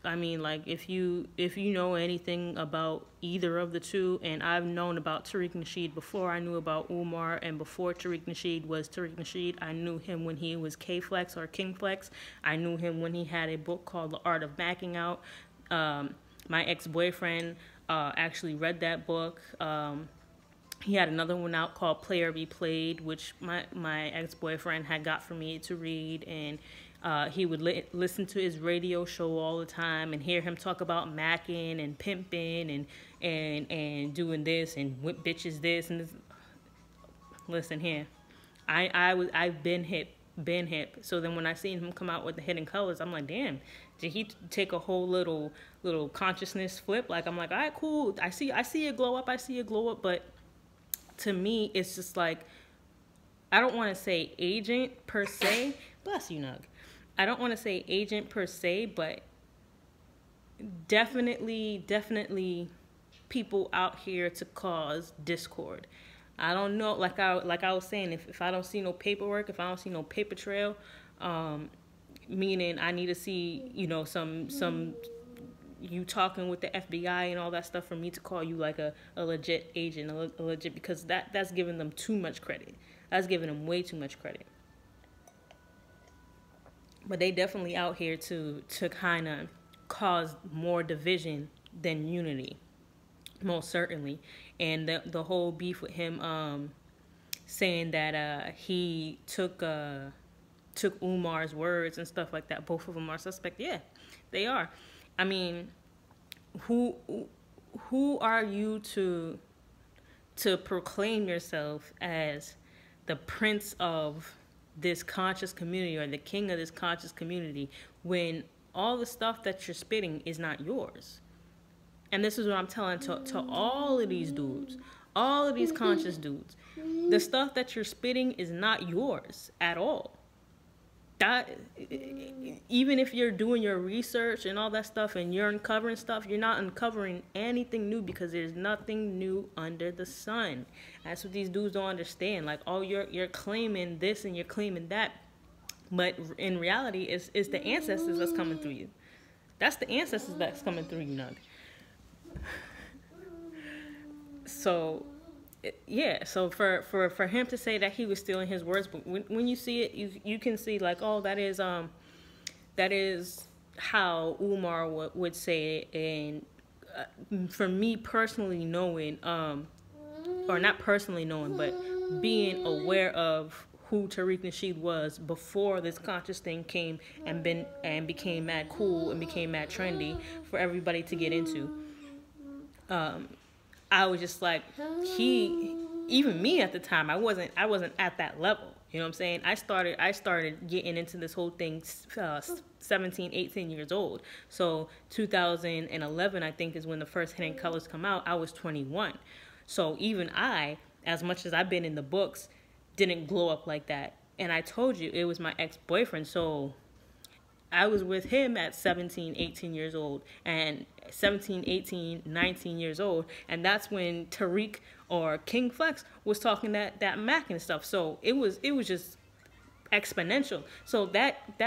A: I mean, like, if you know anything about either of the two, and I've known about Tariq Nasheed before I knew about Umar, and before Tariq Nasheed was Tariq Nasheed, I knew him when he was K-Flex or King Flex. I knew him when he had a book called The Art of Backing Out. My ex-boyfriend actually read that book. He had another one out called Play or Be Played, which my ex-boyfriend had got for me to read, and he would listen to his radio show all the time and hear him talk about macking and pimping and doing this and whip bitches this and this. Listen here, I've been hip. So then when I seen him come out with the Hidden Colors, I'm like, damn, did he take a whole little consciousness flip? Like, I'm like, all right, cool. I see it glow up. But to me, it's just like, I don't want to say agent per se. Bless you, Nug. I don't want to say agent per se, but definitely people out here to cause discord. I don't know, like I was saying, if I don't see no paperwork, if I don't see no paper trail, meaning I need to see, some you talking with the FBI and all that stuff for me to call you like a legit agent, a legit, because that's giving them too much credit. That's giving them way too much credit. But they definitely out here to kind of cause more division than unity, most certainly. And the whole beef with him saying that he took Umar's words and stuff like that. Both of them are suspect. Yeah, they are. I mean, who are you to proclaim yourself as the prince of this conscious community or the king of this conscious community when all the stuff that you're spitting is not yours? And this is what I'm telling to all of these dudes, all of these conscious dudes. The stuff that you're spitting is not yours at all. that, even if you're doing your research and all that stuff and you're uncovering stuff, you're not uncovering anything new, because there's nothing new under the sun. That's what these dudes don't understand. Like, oh, you're claiming this and you're claiming that, but in reality, it's the ancestors that's coming through you. That's the ancestors that's coming through you, Nug. So yeah, so for him to say that he was stealing his words, but when you see it, you can see like, oh, that is how Umar would say it. And for me personally knowing, or not personally knowing, but being aware of who Tariq Nasheed was before this conscious thing came and became mad cool and became mad trendy for everybody to get into. I was just like, even me at the time, I wasn't at that level. You know what I'm saying? I started getting into this whole thing 17, 18 years old. So 2011, I think, is when the first Hidden Colors come out. I was 21. So even I, as much as I've been in the books, didn't glow up like that. And I told you, it was my ex-boyfriend. So I was with him at 17, 18 years old, and 17, 18, 19 years old. And that's when Tariq or King Flex was talking that Mac and stuff. So it was just exponential. So that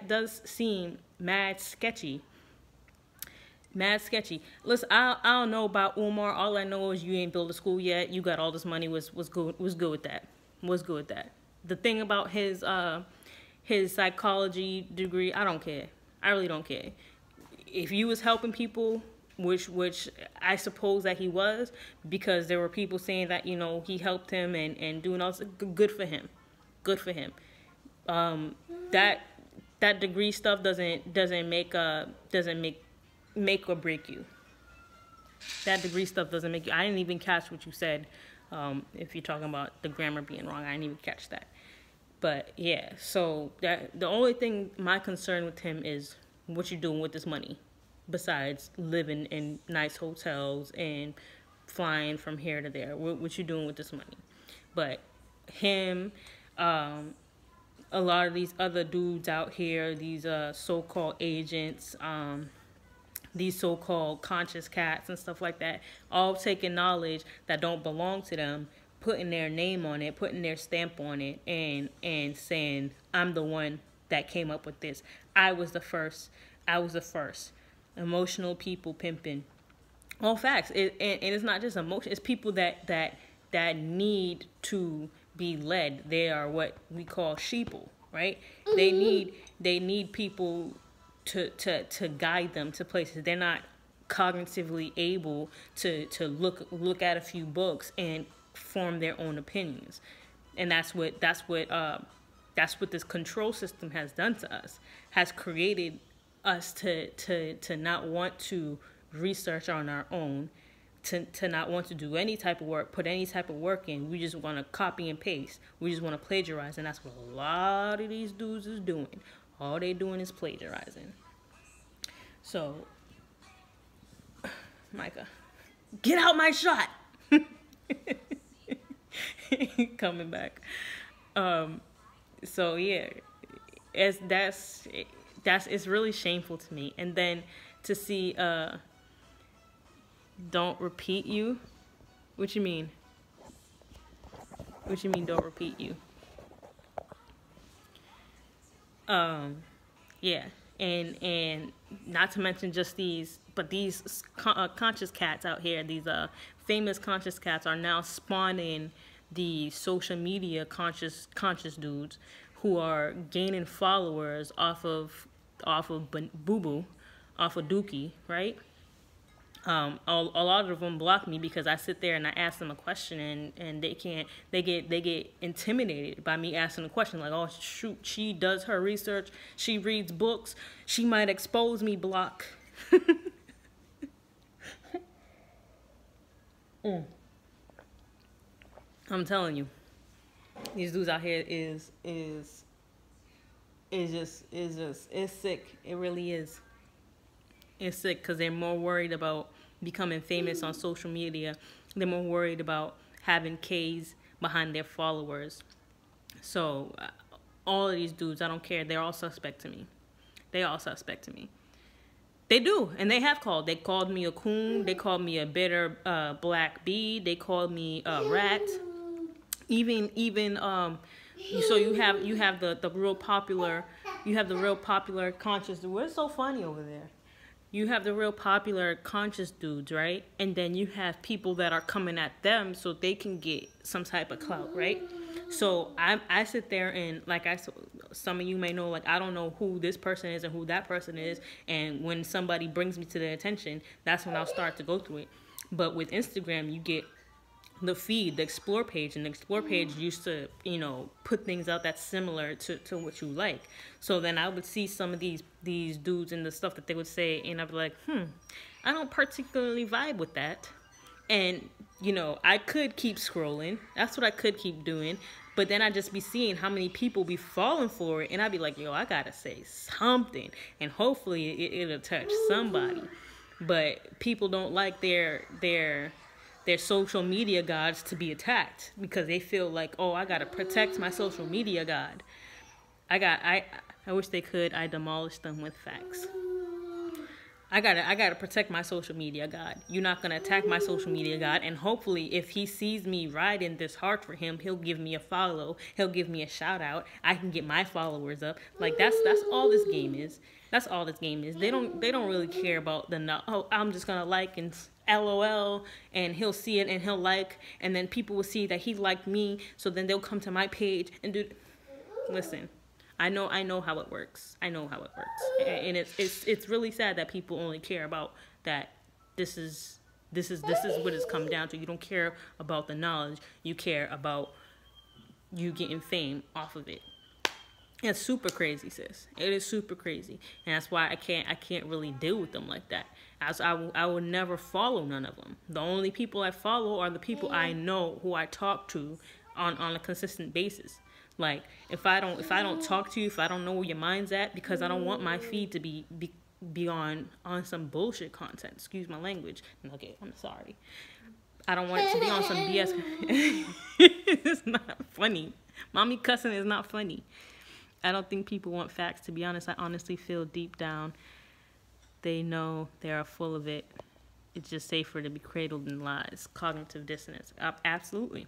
A: does seem mad sketchy. Mad sketchy. Listen, I don't know about Umar. All I know is you ain't built a school yet. You got all this money. Was good with that. Was good with that. The thing about his psychology degree, I don't care. I really don't care. If you was helping people, which I suppose that he was, because there were people saying that, you know, he helped him and doing all this, good for him. Good for him. That degree stuff doesn't make or break you. That degree stuff doesn't make you. I didn't even catch what you said. If you're talking about the grammar being wrong, I didn't even catch that. But yeah, so that the only thing, my concern with him is what you doing with this money, besides living in nice hotels and flying from here to there. What you doing with this money? But him, a lot of these other dudes out here, these so-called agents, these so-called conscious cats and stuff like that, all taking knowledge that don't belong to them, putting their name on it, putting their stamp on it, and saying, I'm the one that came up with this. I was the first. Emotional people pimping. All facts. And it's not just emotion. It's people that need to be led. They are what we call sheeple, right? Mm-hmm. They need people to guide them to places. They're not cognitively able to look at a few books and form their own opinions. And that's what this control system has done to us. Has created us to not want to research on our own, to not want to do any type of work, put any type of work in. We just want to copy and paste. We just want to plagiarize, and that's what a lot of these dudes is doing. All they doing is plagiarizing. So, Micah, get out my shot. Coming back. So yeah, it's really shameful to me. And then to see don't repeat you. What you mean? What you mean don't repeat you? Yeah, and not to mention just these, but these conscious cats out here, these famous conscious cats are now spawning the social media conscious dudes who are gaining followers off of Boo Boo, off of Dookie, right? A lot of them block me because I sit there and I ask them a question and they get intimidated by me asking a question, like, oh shoot, she does her research, she reads books, she might expose me, block. I'm telling you, these dudes out here is sick. It really is. It's sick because they're more worried about becoming famous on social media. They're more worried about having K's behind their followers. So All of these dudes, I don't care. They're all suspect to me. They all suspect to me. They do, and they have called. They called me a coon. They called me a bitter black bee. They called me a rat. Even so you have the real popular, conscious. What's so funny over there? You have the real popular conscious dudes, right? And then you have people that are coming at them so they can get some type of clout, right? So I sit there and, like, some of you may know, like, I don't know who this person is and who that person is. And when somebody brings me to their attention, that's when I'll start to go through it. But with Instagram, you get the feed, the explore page, and the explore page used to, put things out that's similar to what you like. So then I would see some of these dudes and the stuff that they would say, and I'd be like, I don't particularly vibe with that. And, I could keep scrolling. That's what I could keep doing. But then I'd just be seeing how many people be falling for it, and I'd be like, yo, I gotta say something, and hopefully it'll touch somebody. But people don't like their social media gods to be attacked because they feel like, oh, I gotta protect my social media god. I wish they could. I demolished them with facts. I gotta protect my social media god. You're not gonna attack my social media god, and hopefully if he sees me riding this hard for him, he'll give me a follow, he'll give me a shout out, I can get my followers up. Like that's all this game is. That's all this game is. They don't really care about I'm just gonna like and LOL, and he'll see it and he'll like, and then people will see that he liked me, so then they'll come to my page and do. Listen, I know how it works. I know how it works, and it's really sad that people only care about that. This is what it's come down to. You don't care about the knowledge. You care about you getting fame off of it. It's super crazy, sis. It is super crazy, and that's why I can't really deal with them like that. As I will never follow none of them. The only people I follow are the people I know, who I talk to on a consistent basis. Like if I don't talk to you, if I don't know where your mind's at, because I don't want my feed to be on some bullshit content. Excuse my language. Okay, I'm sorry. I don't want it to be on some BS. It's not funny. Mommy cussing is not funny. I don't think people want facts, to be honest. I honestly feel deep down they know they are full of it. It's just safer to be cradled in lies. Cognitive dissonance. Absolutely.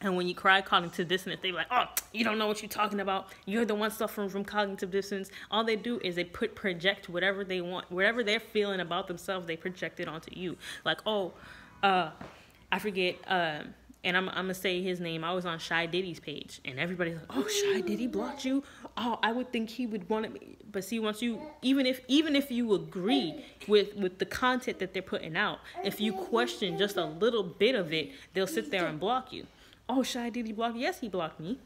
A: And when you cry cognitive dissonance, they're like, oh, you don't know what you're talking about. You're the one suffering from cognitive dissonance. All they do is they project whatever they want. Whatever they're feeling about themselves, they project it onto you. Like, I forget, and I'm going to say his name. I was on Shy Diddy's page, and everybody's like, oh, Shy Diddy blocked you? Oh, I would think he would want to. But see, once you, even if you agree with the content that they're putting out, if you question just a little bit of it, they'll sit there and block you. Oh, Shy Diddy blocked? Yes, he blocked me.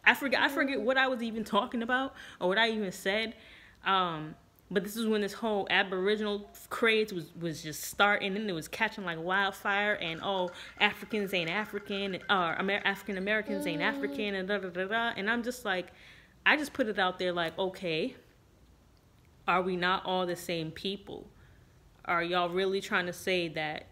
A: I forget what I was even talking about or what I even said. But this is when this whole Aboriginal craze was just starting, and it was catching like wildfire. And Africans ain't African, or African Americans ain't African, and da da da da. And I'm just like, I just put it out there like, okay, are we not all the same people? Are y'all really trying to say that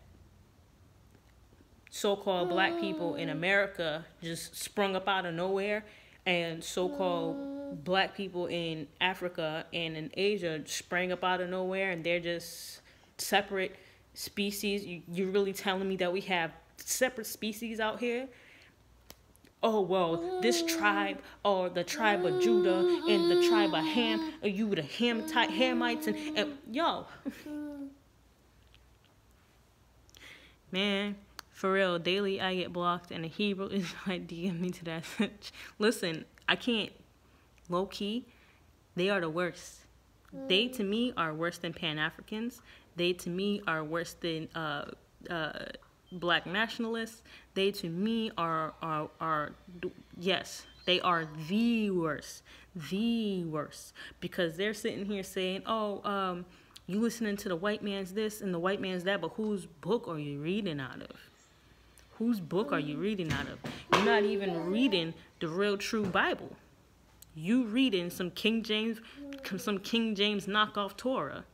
A: so-called black people in America just sprung up out of nowhere, and so-called black people in Africa and in Asia sprang up out of nowhere, and they're just separate species? You're really telling me that we have separate species out here? Oh, well, this tribe, or the tribe of Judah, and the tribe of Ham, or you the Hamites, and yo. Man, for real, daily I get blocked, and a Hebrew is like DM me to that. Listen, I can't. Low key, they are the worst. They to me are worse than Pan-Africans. They to me are worse than black nationalists. They to me are yes, they are the worst, because they're sitting here saying, oh, you listening to the white man's this and the white man's that, but whose book are you reading out of? Whose book are you reading out of? You're not even reading the real true Bible. You reading some King James knockoff Torah.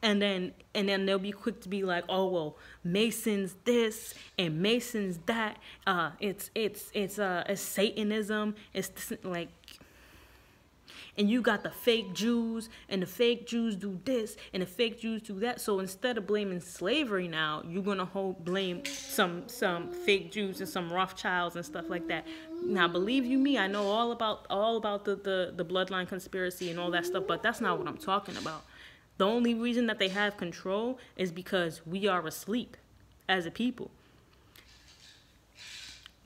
A: And then they'll be quick to be like, oh well, Masons this and Masons that. It's Satanism. It's this, like, and you got the fake Jews, and the fake Jews do this, and the fake Jews do that. So instead of blaming slavery now, you're gonna blame some fake Jews and some Rothschilds and stuff like that. Now, believe you me, I know all about the bloodline conspiracy and all that stuff, but that's not what I'm talking about. The only reason that they have control is because we are asleep as a people.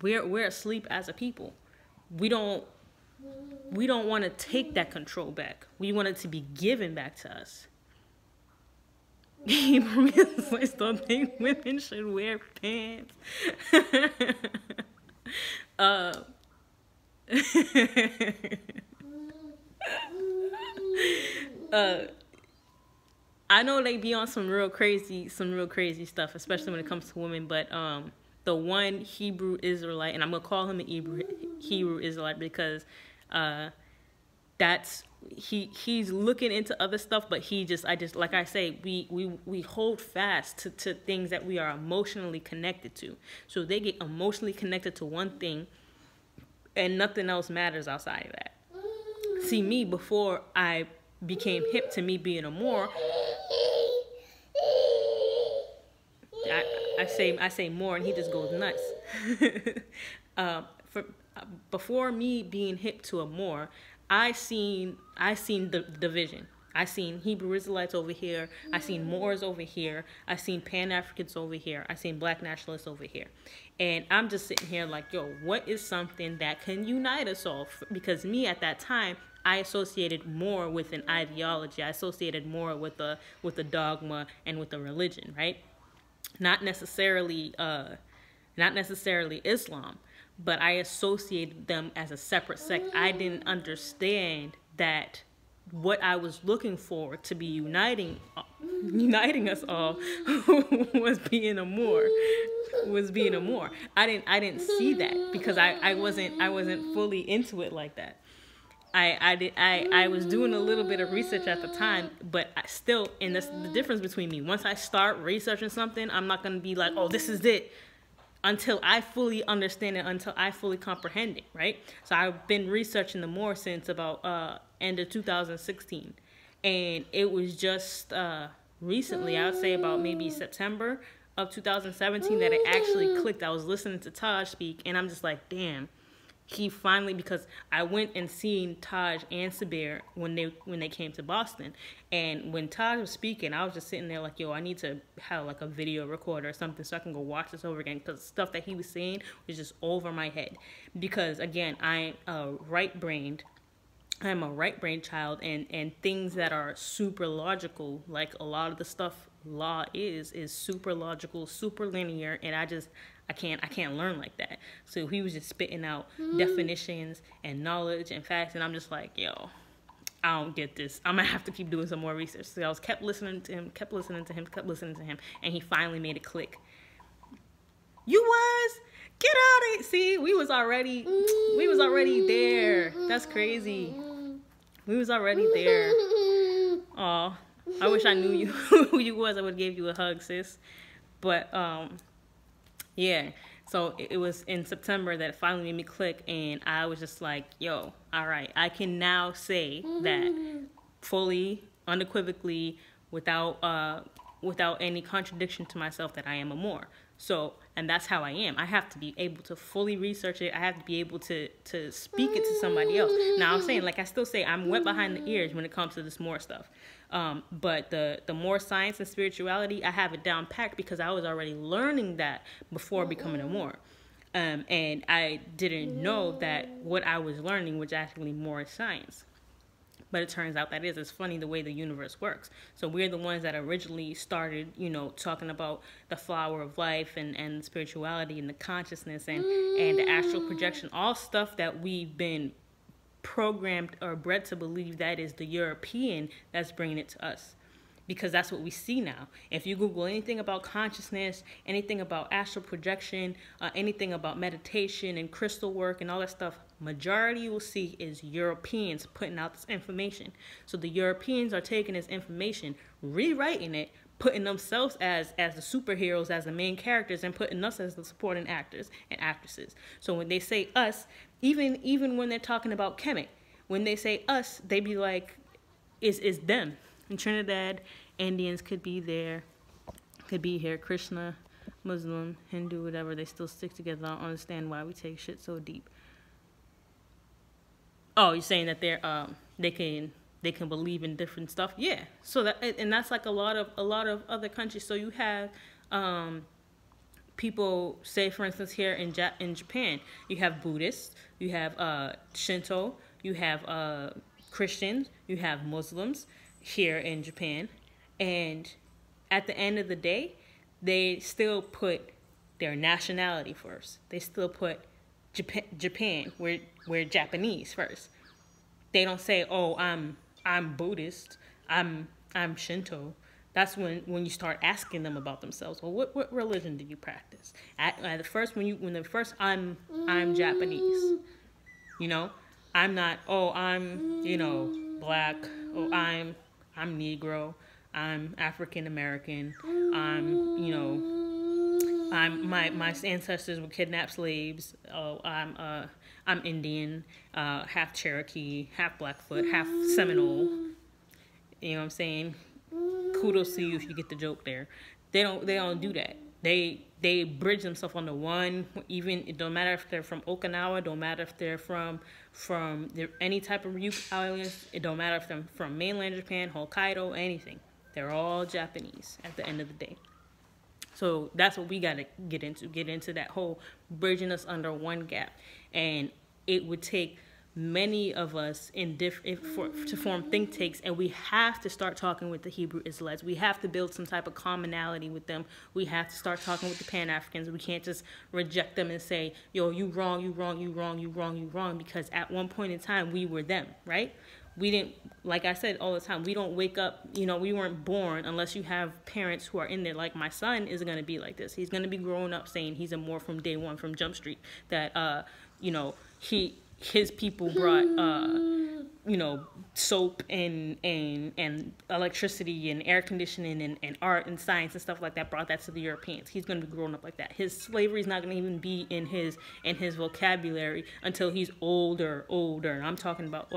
A: We're asleep as a people. We don't want to take that control back. We want it to be given back to us. Hebrew Israelites don't think women should wear pants. I know they be on some real crazy stuff, especially when it comes to women. But the one Hebrew Israelite, and I'm gonna call him an Hebrew Israelite because he's looking into other stuff, but like I say, we hold fast to things that we are emotionally connected to. So they get emotionally connected to one thing, and nothing else matters outside of that. See, me, before I became hip to me being a Moor, I say more and he just goes nuts. Before me being hip to a Moor, I seen the division. I seen Hebrew Israelites over here. I seen Moors over here. I seen Pan-Africans over here. I seen Black nationalists over here. And I'm just sitting here like, yo, what is something that can unite us all? Because me at that time, I associated more with an ideology. I associated more with a dogma and with a religion, right? Not necessarily Islam, but I associated them as a separate sect. I didn't understand that what I was looking for to be uniting us all was being a Moor. I didn't see that because I wasn't fully into it like that. I was doing a little bit of research at the time, but I still, and that's the difference between me. Once I start researching something, I'm not going to be like, oh, this is it, until I fully understand it, until I fully comprehend it, right? So I've been researching the Moor since about end of 2016. And it was just recently, I would say about maybe September of 2017, that it actually clicked. I was listening to Taj speak, and I'm just like, damn. He finally, because I went and seen Taj and Sabir when they came to Boston, and when Taj was speaking, I was just sitting there like, yo, I need to have like a video recorder or something so I can go watch this over again, because stuff that he was saying was just over my head. Because again, I'm a right-brained child, and things that are super logical, like a lot of the stuff law is super logical, super linear, and I can't learn like that. So he was just spitting out definitions and knowledge and facts, and I'm just like, yo, I don't get this. I'm gonna have to keep doing some more research. So I was kept listening to him, and he finally made it click. You was? Get out of it. See, we was already there. That's crazy. We was already there. Aw, I wish I knew you who you was. I would have gave you a hug, sis. But yeah, so it was in September that it finally made me click, and I was just like, yo, all right, I can now say that fully, unequivocally, without any contradiction to myself, that I am a Moor. So, and that's how I am. I have to be able to fully research it. I have to be able to speak it to somebody else. Now, I'm saying, like, I still say I'm wet behind the ears when it comes to this Moor stuff. But the more science and spirituality, I have it down packed because I was already learning that before becoming a Moor. And I didn't know that what I was learning was actually more science. But it turns out that it's funny the way the universe works. So we're the ones that originally started, talking about the flower of life and spirituality and the consciousness and the astral projection, all stuff that we've been programmed or bred to believe that is the European that's bringing it to us. because that's what we see now. If you Google anything about consciousness, anything about astral projection, anything about meditation and crystal work and all that stuff, majority you will see is Europeans putting out this information. So the Europeans are taking this information, rewriting it, putting themselves as the superheroes, as the main characters, and putting us as the supporting actors and actresses. So when they say us, even when they're talking about Kemet, when they say us, they be like, is them. In Trinidad, Indians could be there, could be here. Krishna, Muslim, Hindu, whatever, they still stick together. I don't understand why we take shit so deep. Oh, you're saying that they can believe in different stuff? Yeah. So that's like a lot of other countries. So you have people, say for instance here in Japan, you have Buddhists, you have Shinto, you have Christians, you have Muslims here in Japan, and at the end of the day, they still put their nationality first. They still put Japan, we're Japanese first. They don't say, oh, I'm Buddhist, I'm Shinto. That's when you start asking them about themselves. Well, what religion do you practice? At the first, I'm Japanese. You know, I'm not. Oh, I'm black. Oh, I'm Negro. I'm African American. My ancestors were kidnapped slaves. Oh, I'm Indian, half Cherokee, half Blackfoot, half Seminole. You know what I'm saying? Kudos to you if you get the joke there. They don't do that. They bridge themselves onto one. Even it don't matter if they're from Okinawa, don't matter if they're from any type of Ryukyu islands. It don't matter if they're from mainland Japan, Hokkaido, anything. They're all Japanese at the end of the day. So that's what we got to get into that whole bridging us under one gap. And it would take many of us to form think tanks, and we have to start talking with the Hebrew Israelites. We have to build some type of commonality with them. We have to start talking with the Pan-Africans. We can't just reject them and say, yo, you wrong, you wrong, you wrong, you wrong, you wrong, because at one point in time, we were them, right? We didn't, like I said all the time, we don't wake up, we weren't born unless you have parents who are in there. Like my son is going to be like this. He's going to be growing up saying he's a more from day one from Jump Street, that, his people brought, soap and electricity and air conditioning and art and science and stuff like that, brought that to the Europeans. He's going to be growing up like that. His slavery is not going to even be in his vocabulary until he's older. I'm talking about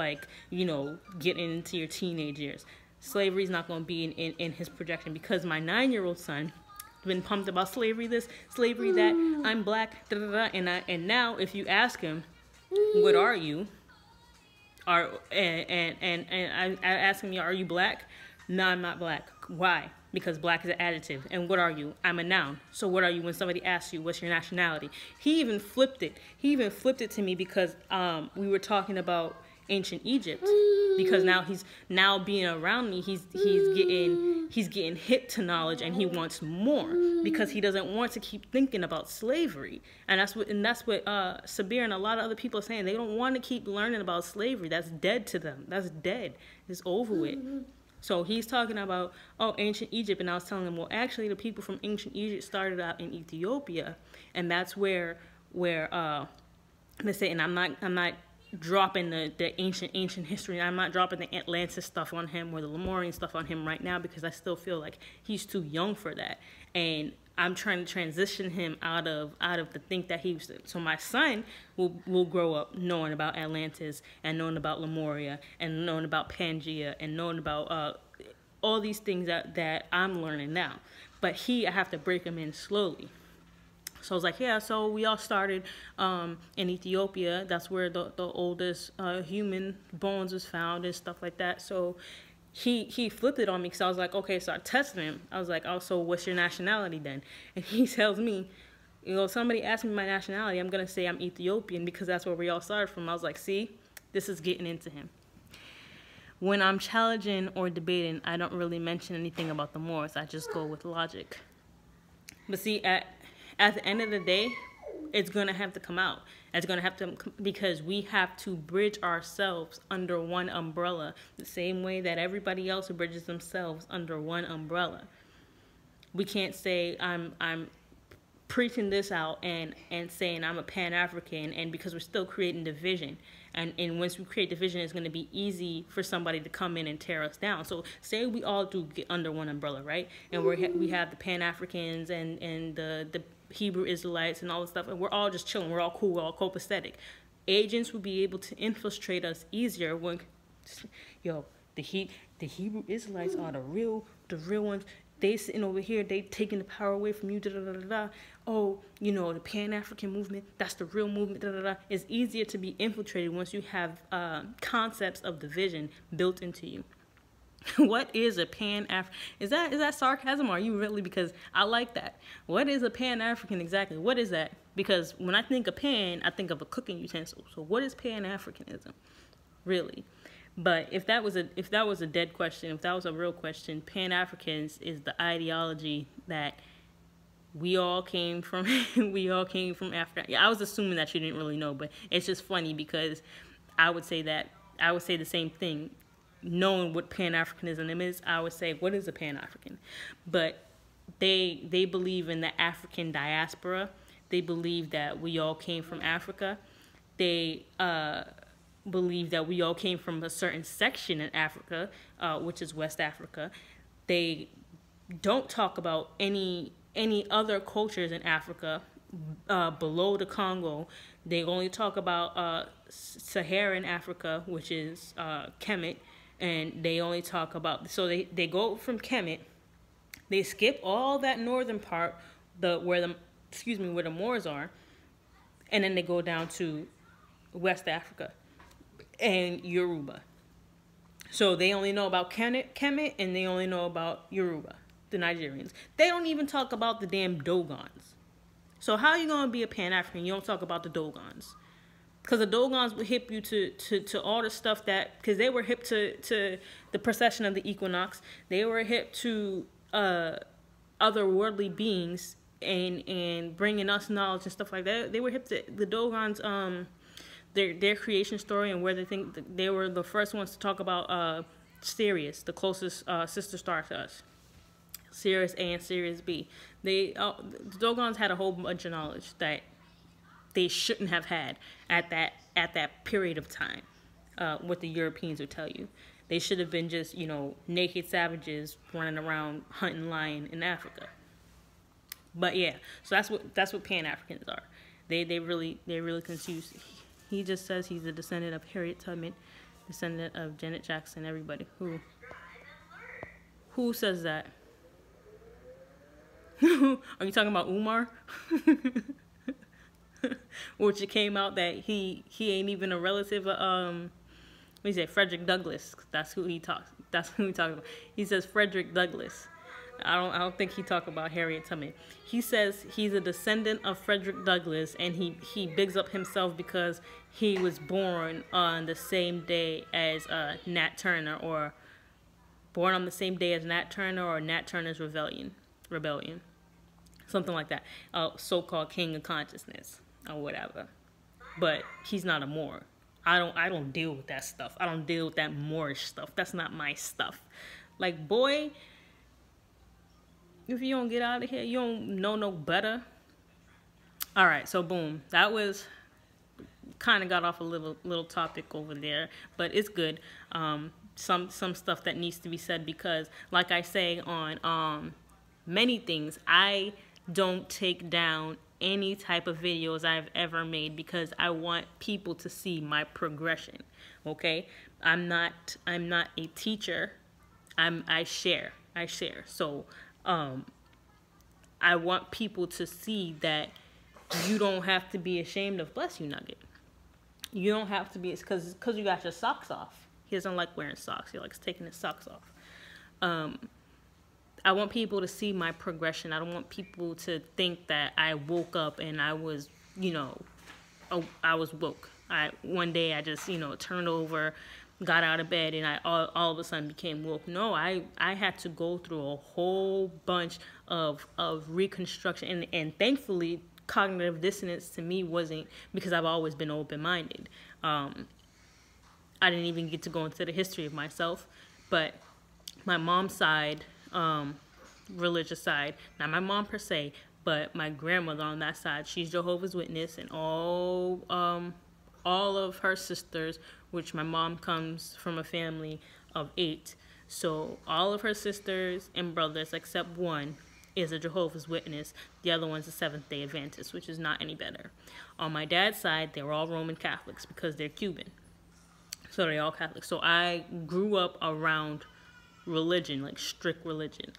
A: getting into your teenage years. Slavery is not going to be in his projection, because my 9-year-old son been pumped about slavery this, slavery that, I'm black, da, da, da, and now if you ask him, what are you? I ask him, are you black? No, I'm not black. Why? Because black is an adjective. And what are you? I'm a noun. So what are you when somebody asks you, what's your nationality? He even flipped it. He even flipped it to me because we were talking about ancient Egypt, because now being around me, he's getting hip to knowledge, and he wants more because he doesn't want to keep thinking about slavery. And that's what Sabir and a lot of other people are saying. They don't want to keep learning about slavery. That's dead to them. That's dead. It's over with. So he's talking about ancient Egypt, and I was telling him, well, actually the people from ancient Egypt started out in Ethiopia, and that's where let's say, and I'm not dropping the ancient history. I'm not dropping the Atlantis stuff on him or the Lemurian stuff on him right now, because I still feel like he's too young for that. And I'm trying to transition him out of the think that he used to. So my son will grow up knowing about Atlantis and knowing about Lemuria and knowing about Pangea and knowing about all these things that I'm learning now. But I have to break him in slowly. So I was like, yeah, so we all started in Ethiopia. That's where the oldest human bones was found and stuff like that. So he flipped it on me, because I was like, okay, so I tested him. I was like, oh, so what's your nationality then? And he tells me, somebody asked me my nationality, I'm going to say I'm Ethiopian, because that's where we all started from. I was like, see, this is getting into him. When I'm challenging or debating, I don't really mention anything about the Moors. I just go with logic. But see, at the end of the day, It's going to have to come out. It's going to have to, because we have to bridge ourselves under one umbrella, the same way that everybody else bridges themselves under one umbrella. We can't say I'm preaching this out and saying I'm a Pan-African, and because we're still creating division. And once we create division, it's going to be easy for somebody to come in and tear us down. So say we all do get under one umbrella, right? And we have the Pan-Africans and the Hebrew Israelites and all this stuff, and we're all just chilling. We're all cool. We're all copacetic. Agents will be able to infiltrate us easier when, the Hebrew Israelites are the real ones. They sitting over here, they taking the power away from you, da da da da da. Oh, the Pan-African movement, that's the real movement, da da da. It's easier to be infiltrated once you have concepts of division built into you. What is a Pan-African? Is that sarcasm, or are you really? Because I like that. What is a Pan-African exactly? What is that? Because when I think of pan, I think of a cooking utensil. So what is Pan-Africanism, really? But if that was a dead question, if that was a real question, Pan-Africans is the ideology that we all came from. We all came from Africa. Yeah, I was assuming that you didn't really know, but it's just funny because I would say the same thing. Knowing what Pan-Africanism is, I would say, what is a Pan-African? But they believe in the African diaspora. They believe that we all came from Africa. They believe that we all came from a certain section in Africa, which is West Africa. They don't talk about any other cultures in Africa below the Congo. They only talk about Saharan Africa, which is Kemet, and they only talk about, so they go from Kemet, they skip all that northern part, where the Moors are, and then they go down to West Africa and Yoruba. So they only know about Kemet, and they only know about Yoruba, the Nigerians. They don't even talk about the damn Dogons. So how are you going to be a Pan-African? You don't talk about the Dogons. Because the Dogons would hip you to all the stuff that, because they were hip to the procession of the equinox. They were hip to otherworldly beings and bringing us knowledge and stuff like that. They were hip to the Dogons, their creation story, and where they think they were the first ones to talk about Sirius, the closest sister star to us. Sirius A and Sirius B. The Dogons had a whole bunch of knowledge that they shouldn't have had at that period of time. What the Europeans would tell you, they should have been just naked savages running around hunting lion in Africa. But yeah, so that's what Pan-Africans are. They really confused. He just says he's a descendant of Harriet Tubman, descendant of Janet Jackson. Everybody who says that? Are you talking about Umar? Which it came out that he ain't even a relative of what he said, Frederick Douglass. That's who he talks about. He says Frederick Douglass. I don't think he talked about Harriet Tubman. He says he's a descendant of Frederick Douglass, and he bigs up himself because he was born on the same day as Nat Turner, or born on the same day as Nat Turner, or Nat Turner's rebellion, something like that. So-called king of consciousness or whatever. But he's not a Moor. I don't deal with that stuff. I don't deal with that Moorish stuff. That's not my stuff. Like, boy, if you don't get out of here, you don't know no better. All right, so boom. That was kind of got off a little topic over there, but it's good. Some stuff that needs to be said, because like I say on many things, I don't take down any type of videos I've ever made because I want people to see my progression. Okay? I'm not a teacher. I share. So I want people to see that you don't have to be ashamed of, bless you, Nugget. You don't have to be, because you got your socks off. He doesn't like wearing socks. He likes taking his socks off. I want people to see my progression. I don't want people to think that I woke up and I was, I was woke. One day I just, turned over, got out of bed, and I all of a sudden became woke. No, I had to go through a whole bunch of reconstruction, and thankfully cognitive dissonance to me wasn't because I've always been open-minded. I didn't even get to go into the history of myself, but my mom's side, religious side, not my mom per se, but my grandmother on that side, she's Jehovah's Witness, and all of her sisters, which my mom comes from a family of 8, so all of her sisters and brothers except one is a Jehovah's Witness. The other one's a Seventh-day Adventist, which is not any better. On my dad's side, they're all Roman Catholics because they're Cuban. So they're all Catholic. So I grew up around religion, like strict religion.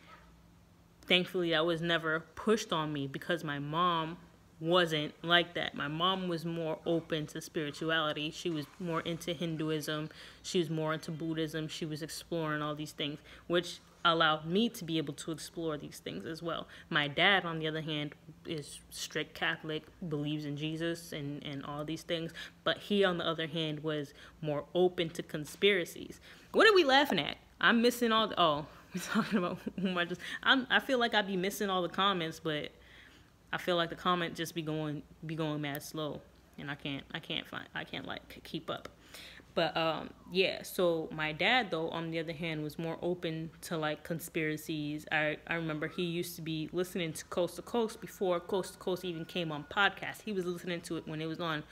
A: Thankfully, that was never pushed on me because my mom wasn't like that. My mom was more open to spirituality. She was more into Hinduism. She was more into Buddhism. She was exploring all these things, which allowed me to be able to explore these things as well. My dad, on the other hand, is strict Catholic, believes in Jesus and all these things. But he, on the other hand, was more open to conspiracies. What are we laughing at? I'm missing all the... Oh, we're talking about whom I feel like I'd be missing all the comments, but I feel like the comment just be going mad slow, and I can't like keep up. But yeah, so my dad, though, on the other hand, was more open to like conspiracies. I remember he used to be listening to Coast to Coast before Coast to Coast even came on podcast. He was listening to it when it was on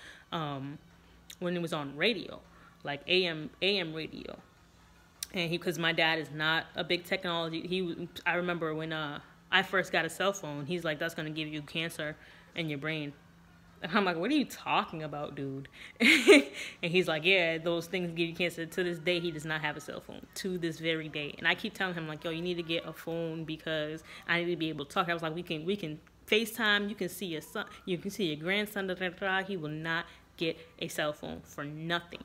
A: radio, like AM radio. And because my dad is not a big technology, I remember when I first got a cell phone, he's like, that's gonna give you cancer in your brain. And I'm like, what are you talking about, dude? And he's like, yeah, those things give you cancer. To this day, he does not have a cell phone. To this very day. And I keep telling him, like, yo, you need to get a phone because I need to be able to talk. I was like, we can FaceTime. You can see your son. You can see your grandson. He will not get a cell phone for nothing.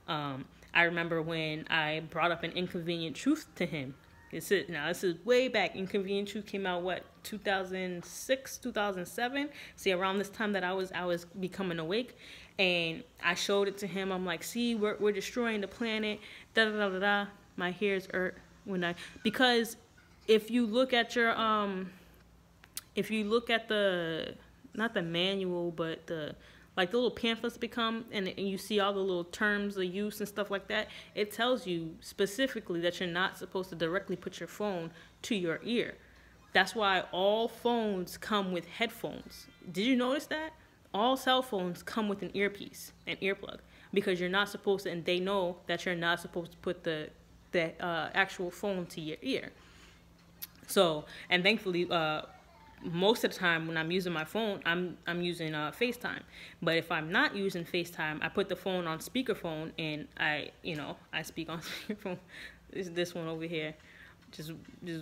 A: I remember when I brought up an inconvenient truth to him. This is way back. Inconvenient Truth came out, 2006, 2007? See, around this time that I was becoming awake. And I showed it to him. I'm like, see, we're destroying the planet. Da-da-da-da-da. My hair's because if you look at your, not the manual, but the little pamphlets become, and you see all the little terms of use and stuff like that, it tells you specifically that you're not supposed to directly put your phone to your ear. That's why all phones come with headphones. Did you notice that? All cell phones come with an earpiece, an earplug, because you're not supposed to, and they know that you're not supposed to put the actual phone to your ear. So, and thankfully, most of the time when I'm using my phone, I'm using FaceTime. But if I'm not using FaceTime, I put the phone on speakerphone and I speak on speakerphone. This one over here, just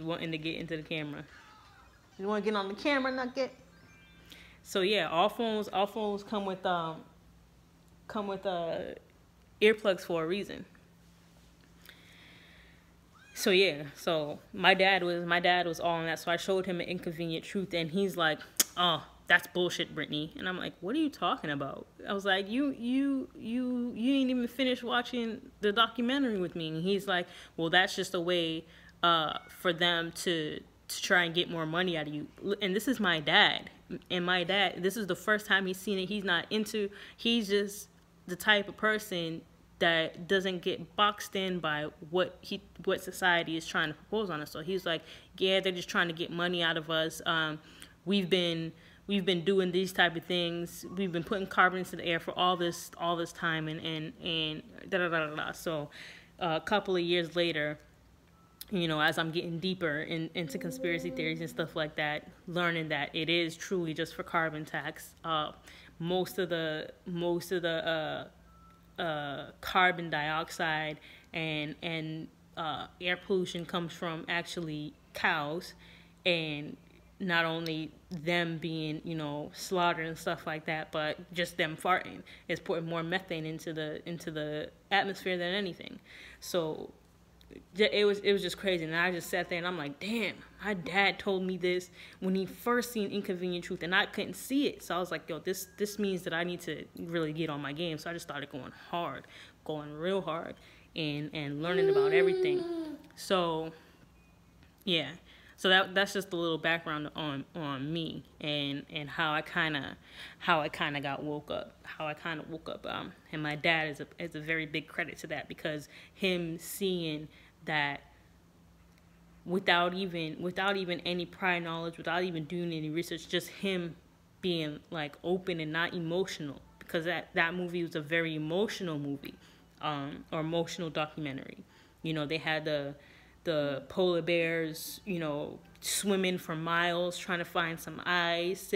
A: wanting to get into the camera. You want to get on the camera, not get. So yeah, all phones come with earplugs for a reason. So yeah, so my dad was all on that. So I showed him an inconvenient truth, and he's like, "Oh, that's bullshit, Brittany." And I'm like, "What are you talking about?" I was like, "You ain't even finished watching the documentary with me." And he's like, "Well, that's just a way for them to try and get more money out of you." And this is my dad, and my dad, this is the first time he's seen it. He's just the type of person that doesn't get boxed in by what society is trying to propose on us. So he's like, yeah, they're just trying to get money out of us. We've been doing these type of things. We've been putting carbon into the air for all this time, and da da da da. So a couple of years later, as I'm getting deeper into conspiracy theories and stuff like that, learning that it is truly just for carbon tax. Most of the carbon dioxide and air pollution comes from actually cows, and not only them being slaughtered and stuff like that, but just them farting is putting more methane into the atmosphere than anything. So it was just crazy, and I just sat there and I'm like, damn, my dad told me this when he first seen Inconvenient Truth, and I couldn't see it. So I was like, yo, this means that I need to really get on my game. So I just started going real hard, and learning about everything. So yeah, So that's just a little background on me and how I kind of got woke up, how I kind of woke up. And my dad is a very big credit to that, because him seeing that without even any prior knowledge, without even doing any research, just him being like open and not emotional, because that movie was a very emotional movie, or emotional documentary. You know, they had the polar bears, you know, swimming for miles trying to find some ice,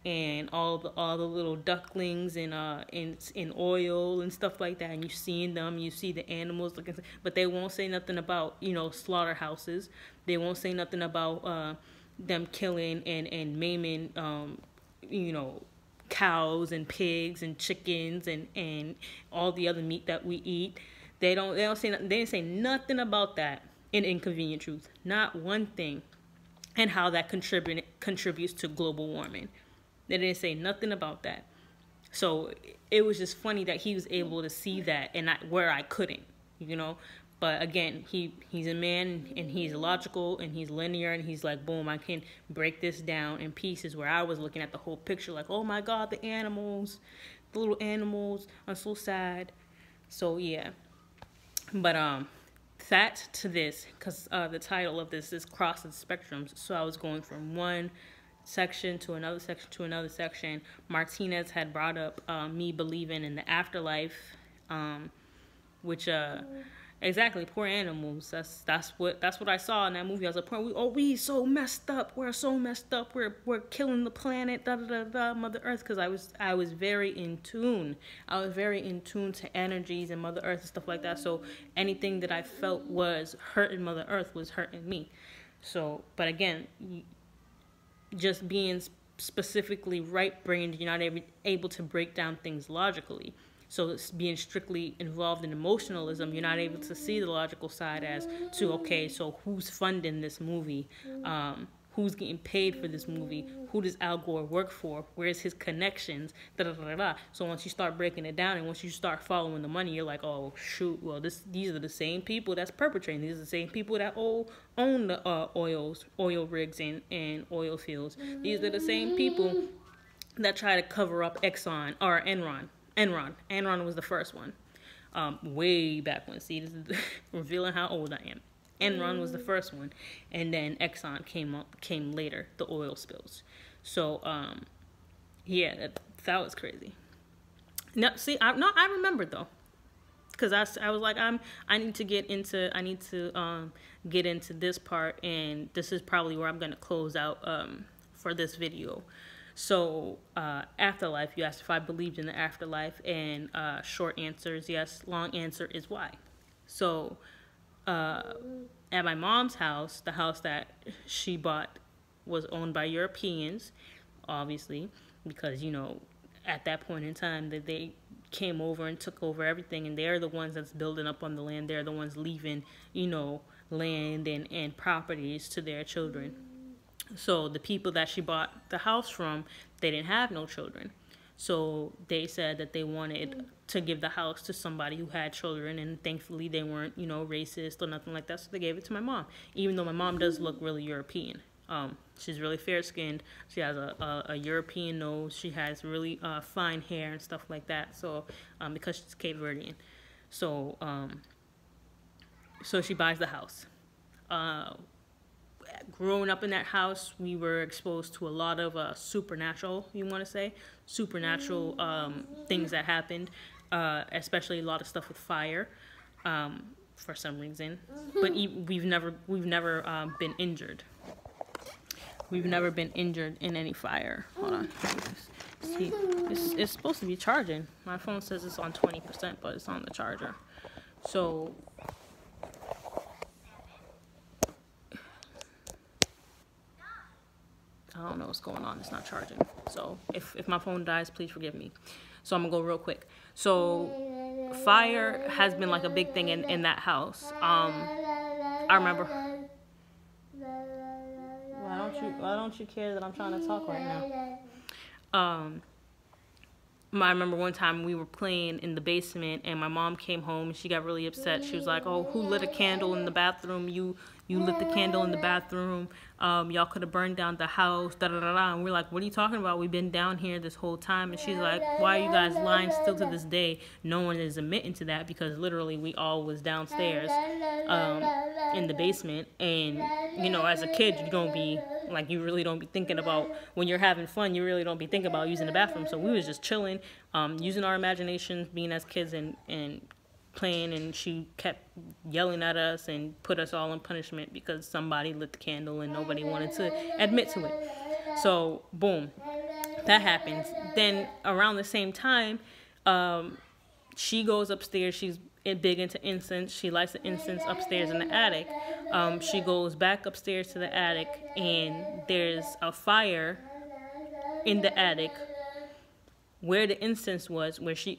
A: and all the little ducklings in oil and stuff like that, and you seeing them, you see the animals looking, but they won't say nothing about, you know, slaughterhouses. They won't say nothing about them killing and maiming, you know, cows and pigs and chickens and all the other meat that we eat. They didn't say nothing about that in Inconvenient Truth. Not one thing. And how that contributes to global warming. They didn't say nothing about that. So it was just funny that he was able to see that, and where I couldn't, you know. But again, he's a man, and he's logical, and he's linear, and he's like, boom, I can break this down in pieces, where I was looking at the whole picture like, oh my God, the little animals, I'm so sad. So yeah. But that to this, because the title of this is Crossing Spectrums. So I was going from one section to another section to another section. Martinez had brought up me believing in the afterlife, which exactly, poor animals. That's what I saw in that movie. I was like, we so messed up. We're so messed up. We're killing the planet. Da da da da. Mother Earth, because I was very in tune. I was very in tune to energies and Mother Earth and stuff like that. So anything that I felt was hurting Mother Earth was hurting me. So, but again, just being specifically right-brained, you're not able to break down things logically. So being strictly involved in emotionalism, you're not able to see the logical side as to, okay, so who's funding this movie? Who's getting paid for this movie? Who does Al Gore work for? Where's his connections? Da, da, da, da, da. So once you start breaking it down, and once you start following the money, you're like, oh, shoot, well, these are the same people that's perpetrating. These are the same people that own the oil rigs and oil fields. These are the same people that try to cover up Enron. Enron was the first one. Way back when. See, this is revealing how old I am. Enron was the first one, and then Exxon came later, the oil spills. So, yeah, that was crazy. No, see, I remember though, because I was like, I need to get into this part, and this is probably where I'm gonna close out for this video. So, afterlife, you asked if I believed in the afterlife, and short answer is yes, long answer is why. So, at my mom's house, the house that she bought was owned by Europeans, obviously, because, you know, at that point in time that they came over and took over everything, and they're the ones that's building up on the land. They're the ones leaving, you know, land and properties to their children. So the people that she bought the house from, they didn't have no children. So they said that they wanted to give the house to somebody who had children, and thankfully they weren't, you know, racist or nothing like that. So they gave it to my mom, even though my mom does look really European. She's really fair-skinned. She has a European nose. She has really fine hair and stuff like that. So because she's Cape Verdean, so she buys the house. Growing up in that house, we were exposed to a lot of supernatural things that happened, especially a lot of stuff with fire, for some reason. But we've never been injured. We've never been injured in any fire. Hold on. See, it's supposed to be charging. My phone says it's on 20%, but it's on the charger. So I don't know what's going on. It's not charging. So if my phone dies, please forgive me. So I'm gonna go real quick. So fire has been like a big thing in that house. I remember. Why don't you care that I'm trying to talk right now? I remember one time we were playing in the basement, and my mom came home and she got really upset. She was like, "Oh, who lit a candle in the bathroom? You lit the candle in the bathroom. Y'all could have burned down the house. Da da da da." And we're like, "What are you talking about? We've been down here this whole time." And she's like, "Why are you guys lying still to this day? No one is admitting to that because literally we all was downstairs in the basement. And you know, as a kid, you don't be like, you really don't be thinking about when you're having fun. You really don't be thinking about using the bathroom. So we was just chilling, using our imaginations, being as kids and playing, and she kept yelling at us and put us all in punishment because somebody lit the candle and nobody wanted to admit to it. So boom, that happens. Then around the same time, she goes upstairs. She's big into incense. She lights the incense upstairs in the attic. She goes back upstairs to the attic, and there's a fire in the attic where the incense was, where she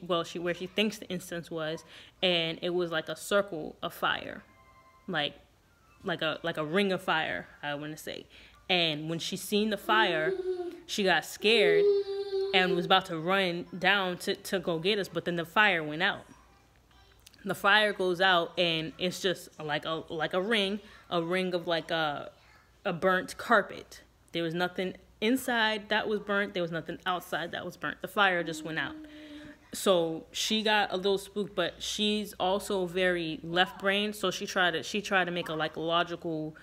A: thinks the incense was, and it was like a circle of fire, like a ring of fire, I want to say. And when she seen the fire, she got scared and was about to run down to go get us, but then the fire went out. The fire goes out, and it's just like a ring of like a burnt carpet. There was nothing inside that was burnt. There was nothing outside that was burnt. The fire just went out. So she got a little spooked, but she's also very left-brained. So she tried to make a like logical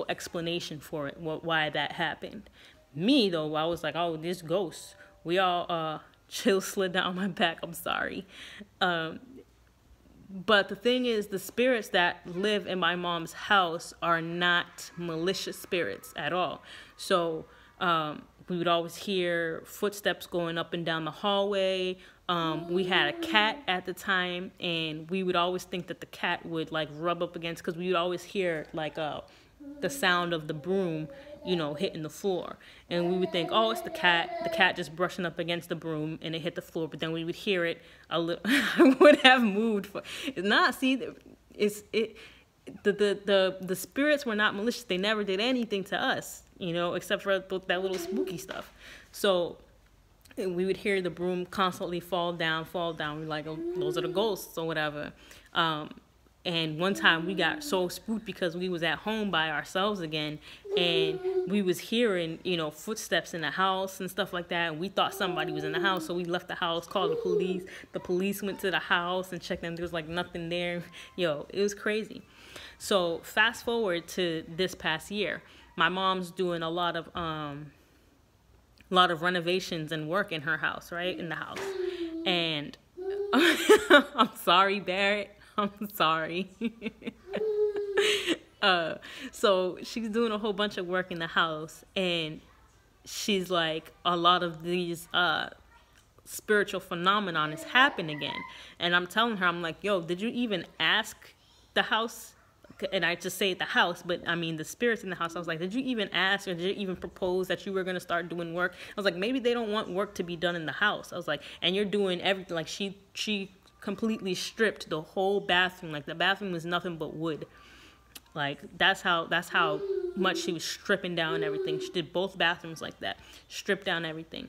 A: explanation for it, why that happened. Me though, I was like, oh, this ghost. We all chill slid down my back. I'm sorry. But the thing is, the spirits that live in my mom's house are not malicious spirits at all. So we would always hear footsteps going up and down the hallway. We had a cat at the time, and we would always think that the cat would like rub up against, because we would always hear like the sound of the broom, you know, hitting the floor. And we would think, oh, it's the cat just brushing up against the broom and it hit the floor. But then we would hear it a little, I would have moved. It's not, see, the spirits were not malicious. They never did anything to us, you know, except for that little spooky stuff. So we would hear the broom constantly fall down. We're like, oh, those are the ghosts or whatever. And one time we got so spooked because we was at home by ourselves again, and we was hearing, you know, footsteps in the house and stuff like that. And we thought somebody was in the house, so we left the house, called the police. The police went to the house and checked, and there was like nothing there. Yo, it was crazy. So fast forward to this past year, my mom's doing a lot of renovations and work in her house, right, in the house, and I'm sorry, Barrett. I'm sorry. So she's doing a whole bunch of work in the house, and she's like, a lot of these spiritual phenomenon is happening again. And I'm telling her, I'm like, yo, did you even ask the house? And I just say the house, but I mean the spirits in the house. I was like, did you even ask, or did you even propose that you were going to start doing work? I was like, maybe they don't want work to be done in the house. I was like, and you're doing everything. Like she completely stripped the whole bathroom. Like the bathroom was nothing but wood. Like that's how much she was stripping down everything. She did both bathrooms like that, stripped down everything.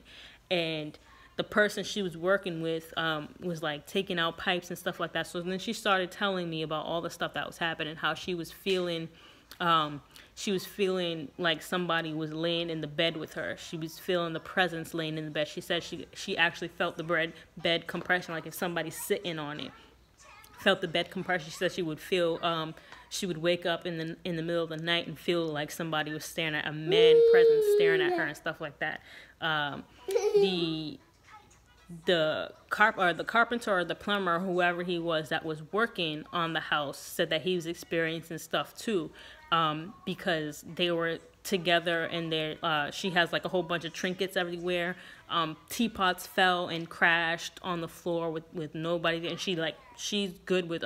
A: And the person she was working with was like taking out pipes and stuff like that. So then she started telling me about all the stuff that was happening, how she was feeling like somebody was laying in the bed with her. She was feeling the presence laying in the bed. She said she actually felt the bed compression, like if somebody's sitting on it. Felt the bed compression. She said she would feel, she would wake up in the middle of the night and feel like somebody was staring at a man presence, staring at her and stuff like that. The carpenter or the plumber, whoever he was that was working on the house, said that he was experiencing stuff too, because they were together, and she has like a whole bunch of trinkets everywhere. Teapots fell and crashed on the floor with nobody there. And she's good with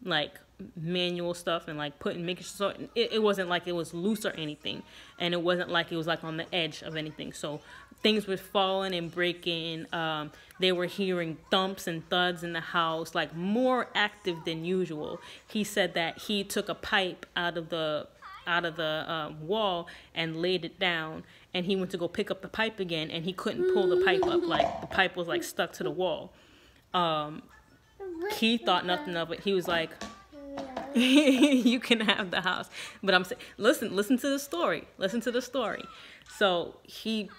A: like manual stuff and like making sure it wasn't like it was loose or anything, and it wasn't like it was like on the edge of anything. So things were falling and breaking. They were hearing thumps and thuds in the house, like more active than usual. He said that he took a pipe out of the out of the wall and laid it down. And he went to go pick up the pipe again, and he couldn't pull the pipe up. Like, the pipe was like stuck to the wall. He thought nothing of it. He was like, you can have the house. But I'm saying, listen to the story. Listen to the story. So he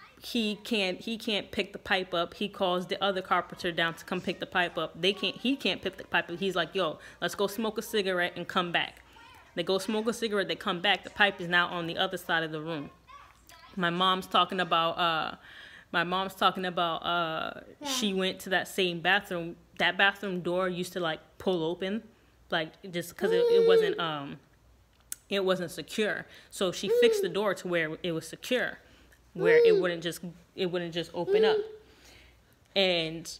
A: can't pick the pipe up. He calls the other carpenter down to come pick the pipe up. He can't pick the pipe up. He's like, yo, let's go smoke a cigarette and come back. They go smoke a cigarette, they come back. The pipe is now on the other side of the room. My mom's talking about she went to that same bathroom. That bathroom door used to like pull open, like just because it wasn't secure. So she fixed the door to where it was secure, where it wouldn't just open up. And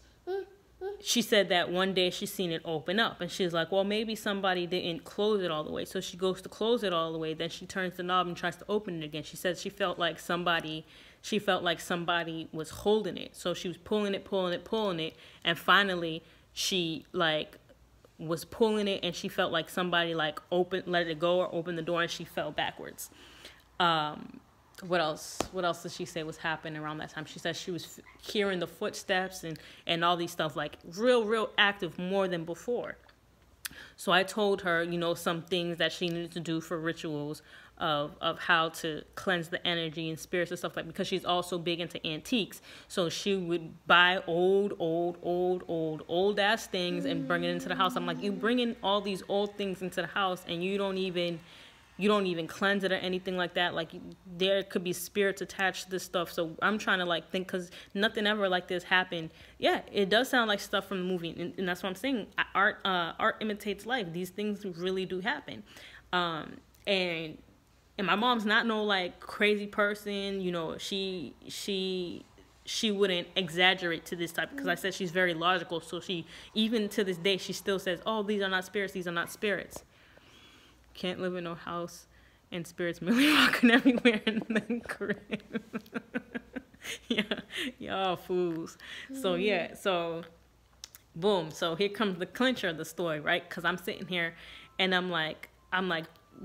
A: she said that one day she seen it open up, and she was like, well, maybe somebody didn't close it all the way. So she goes to close it all the way. Then she turns the knob and tries to open it again. She said she felt like somebody was holding it. So she was pulling it. And finally she like was pulling it, and she felt like somebody like let it go or opened the door, and she fell backwards. What else did she say was happening around that time? She said she was hearing the footsteps and all these stuff, like real active, more than before. So I told her, some things that she needed to do for rituals of how to cleanse the energy and spirits and stuff, like, because she's also big into antiques. So she would buy old ass things and bring it into the house. I'm like, you bring in all these old things into the house and you don't even cleanse it or anything like that. Like, there could be spirits attached to this stuff. So I'm trying to like think, because nothing ever like this happened. Yeah, it does sound like stuff from the movie, and that's what I'm saying. Art imitates life. These things really do happen. And my mom's not no like crazy person. She wouldn't exaggerate to this type, because I said she's very logical. So she, even to this day, she still says, oh, these are not spirits. These are not spirits. Can't live in no house and spirits merely walking everywhere in the crib. Yeah, y'all fools. So yeah, so boom. So here comes the clincher of the story, right? Because I'm sitting here and I'm like,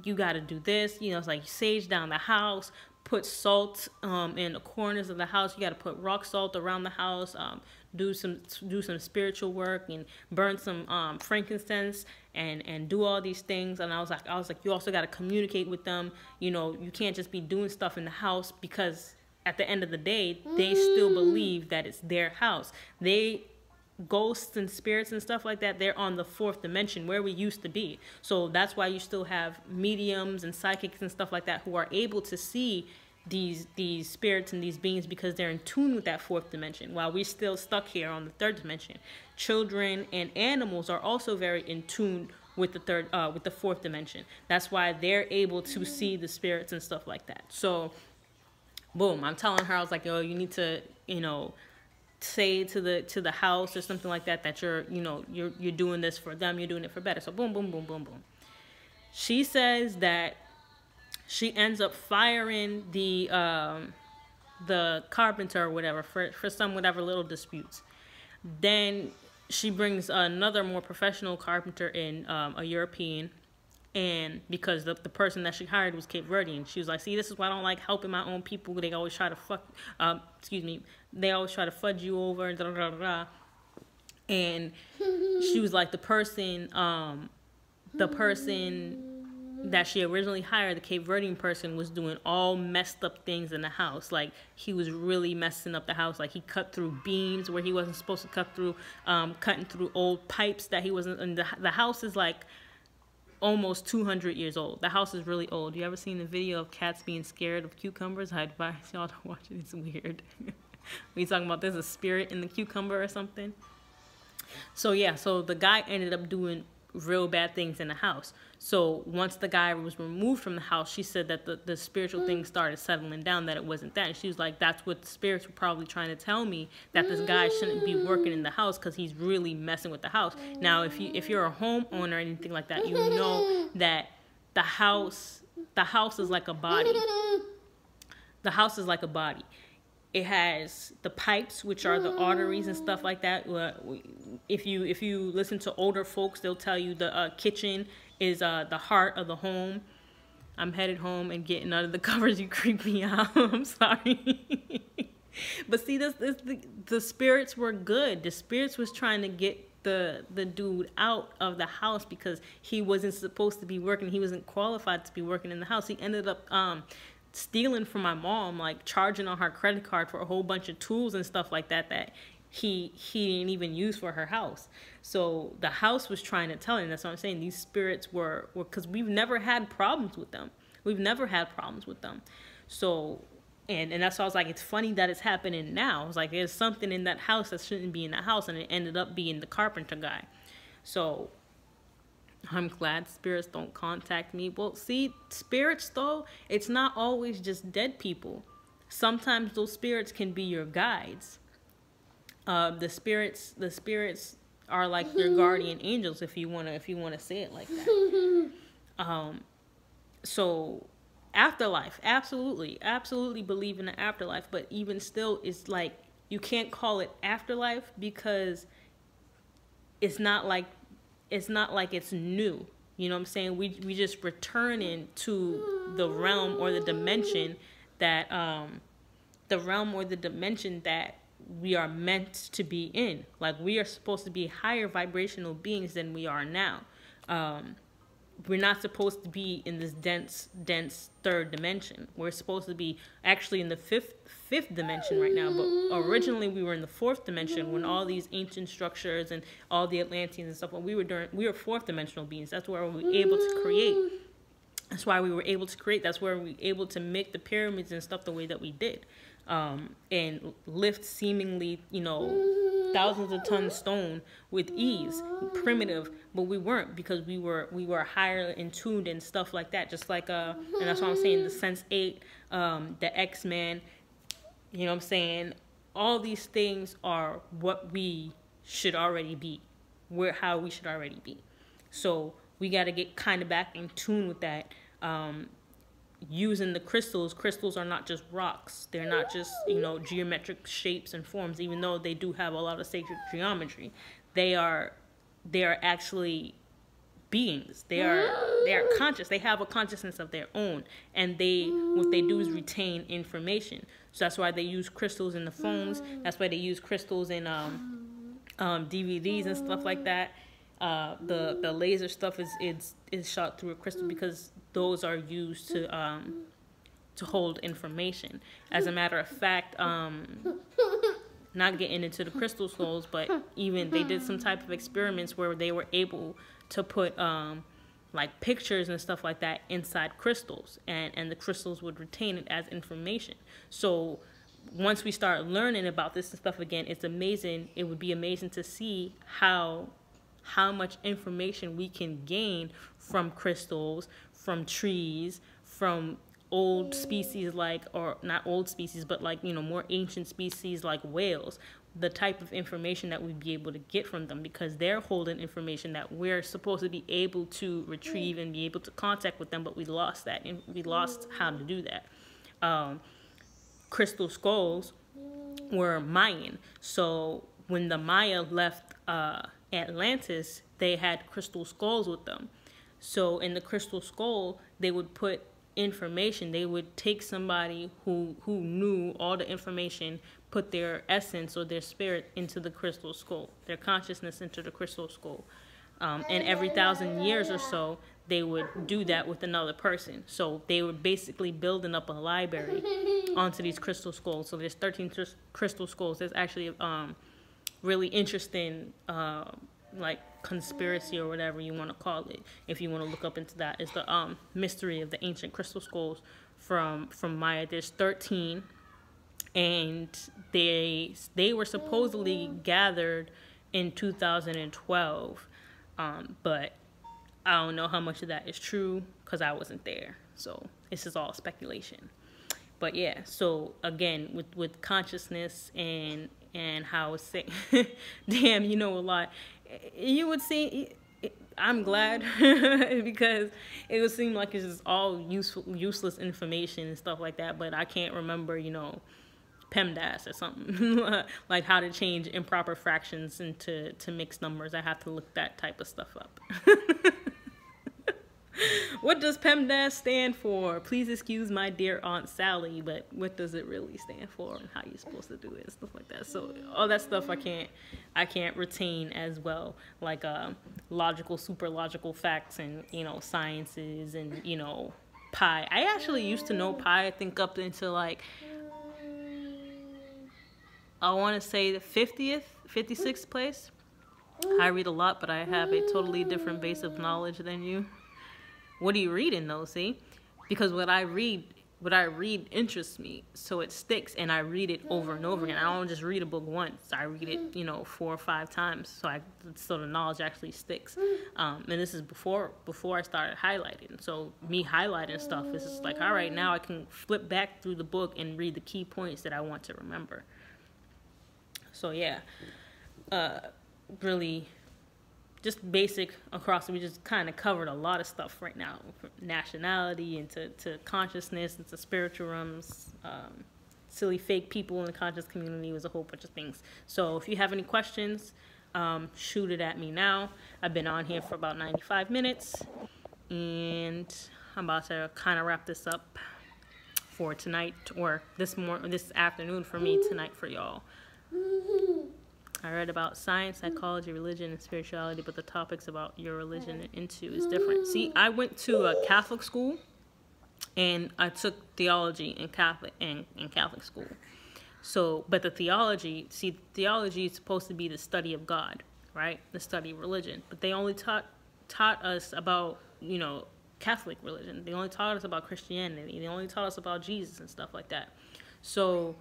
A: you got to do this. It's like, sage down the house, put salt in the corners of the house. You got to put rock salt around the house. Do some spiritual work and burn some frankincense and do all these things. And I was like, you also got to communicate with them. You can't just be doing stuff in the house, because at the end of the day, they still believe that it's their house. Ghosts and spirits and stuff like that, they're on the fourth dimension, where we used to be. So that's why you still have mediums and psychics and stuff like that who are able to see these spirits and these beings, because they're in tune with that fourth dimension, while we're still stuck here on the third dimension. Children and animals are also very in tune with the fourth dimension. That's why they're able to see the spirits and stuff like that. So boom, I'm telling her, I was like, yo, you need to say to the house or something like that you're doing this for them, you're doing it for better. So boom. She says that she ends up firing the carpenter or whatever for some whatever little disputes. Then she brings another more professional carpenter in, a European, and because the person that she hired was Cape Verdean. She was like, see, this is why I don't like helping my own people. They always try to they always try to fudge you over, and and she was like, the person that she originally hired, the Cape Verdean person, was doing all messed up things in the house. Like, he was really messing up the house. Like, he cut through beams where he wasn't supposed to cut through, cutting through old pipes that he wasn't. And the house is like almost 200 years old. The house is really old. You ever seen the video of cats being scared of cucumbers? I advise y'all to watch it. It's weird. We talking about there's a spirit in the cucumber or something. So yeah, so the guy ended up doing real bad things in the house. So once the guy was removed from the house, she said that the spiritual things started settling down, that it wasn't that. And she was like, that's what the spirits were probably trying to tell me, that this guy shouldn't be working in the house, because he's really messing with the house. Now, if you're a homeowner or anything like that, you know that the house is like a body. The house is like a body. It has the pipes, which are the arteries and stuff like that. If you listen to older folks, they'll tell you the kitchen is the heart of the home. I'm headed home and getting under the covers. You creep me out. I'm sorry. But see, the spirits were good. The spirits was trying to get the dude out of the house because he wasn't supposed to be working. He wasn't qualified to be working in the house. He ended up stealing from my mom, like charging on her credit card for a whole bunch of tools and stuff like that he didn't even use for her house. So the house was trying to tell him. That's what I'm saying. These spirits were because we've never had problems with them. We've never had problems with them. So and that's why I was like, it's funny that it's happening now. I was like, there's something in that house that shouldn't be in that house, and it ended up being the carpenter guy. So I'm glad spirits don't contact me. Well, see, spirits though, it's not always just dead people. Sometimes those spirits can be your guides. The spirits are like your guardian angels, if you wanna say it like that. So afterlife, absolutely believe in the afterlife, but even still, it's like you can't call it afterlife because it's not like it's new. You know what I'm saying? We just returning to the realm or the dimension that we are meant to be in. Like, we are supposed to be higher vibrational beings than we are now. We're not supposed to be in this dense third dimension. We're supposed to be actually in the fifth dimension right now. But originally we were in the fourth dimension when all these ancient structures and all the Atlanteans and stuff. When we were fourth dimensional beings. That's where we were able to create. That's why we were able to create. That's where we were able to make the pyramids and stuff the way that we did. And lift seemingly, thousands of tons stone with ease, primitive, but we weren't, because we were higher in tuned and stuff like that. Just like and that's what I'm saying, the Sense8, the X-Men, you know what I'm saying? All these things are what we should already be. How we should already be. So we got to get kind of back in tune with that. Using the crystals are not just rocks. They're not just, geometric shapes and forms, even though they do have a lot of sacred geometry. They are actually beings. They are conscious. They have a consciousness of their own, and what they do is retain information. So that's why they use crystals in the phones. That's why they use crystals in DVDs and stuff like that. The laser stuff is shot through a crystal, because those are used to hold information. As a matter of fact, not getting into the crystal skulls, but even they did some type of experiments where they were able to put like pictures and stuff like that inside crystals, and the crystals would retain it as information. So once we start learning about this and stuff again, it's amazing. It would be amazing to see how much information we can gain from crystals, from trees, from old species or not old species, but more ancient species like whales. The type of information that we'd be able to get from them, because they're holding information that we're supposed to be able to retrieve and be able to contact with them, but we lost that, and we lost how to do that. Crystal skulls were Mayan. So when the Maya left Atlantis, they had crystal skulls with them. So in the crystal skull, they would put information. They would take somebody who knew all the information, put their essence or their spirit into the crystal skull, their consciousness into the crystal skull. And every 1,000 years or so, they would do that with another person. So they were basically building up a library onto these crystal skulls. So there's 13 crystal skulls. There's actually really interesting conspiracy or whatever you want to call it, if you want to look up into that, is the mystery of the ancient crystal skulls from Maya. There's 13, and they were supposedly gathered in 2012, but I don't know how much of that is true, because I wasn't there, so this is all speculation. But yeah, so again, with consciousness and how it's damn, you know a lot. You would see, I'm glad, because it would seem like it's just all useless information and stuff like that, but I can't remember, PEMDAS or something, like how to change improper fractions into mixed numbers. I have to look that type of stuff up. What does PEMDAS stand for? Please excuse my dear Aunt Sally, but what does it really stand for and how you're supposed to do it and stuff like that. So all that stuff I can't retain as well, like logical, super logical facts and, sciences and, pi. I actually used to know pi, I think up into like, I want to say the 56th place. I read a lot, but I have a totally different base of knowledge than you. What are you reading though? See, because what I read interests me, so it sticks, and I read it over and over again. I don't just read a book once. I read it, 4 or 5 times, so the knowledge actually sticks. And this is before I started highlighting. So me highlighting stuff is just like, all right, now I can flip back through the book and read the key points that I want to remember. So yeah, really. Just basic across, we just kind of covered a lot of stuff right now, from nationality into consciousness, into spiritual realms, silly fake people in the conscious community, was a whole bunch of things. So if you have any questions, shoot it at me now. I've been on here for about 95 minutes, and I'm about to kind of wrap this up for tonight, or this afternoon for me, tonight for y'all. I read about science, psychology, religion, and spirituality, but the topics about your religion into is different. See, I went to a Catholic school, and I took theology in Catholic school. So, but the theology is supposed to be the study of God, right? The study of religion. But they only taught us about, Catholic religion. They only taught us about Christianity. They only taught us about Jesus and stuff like that. So,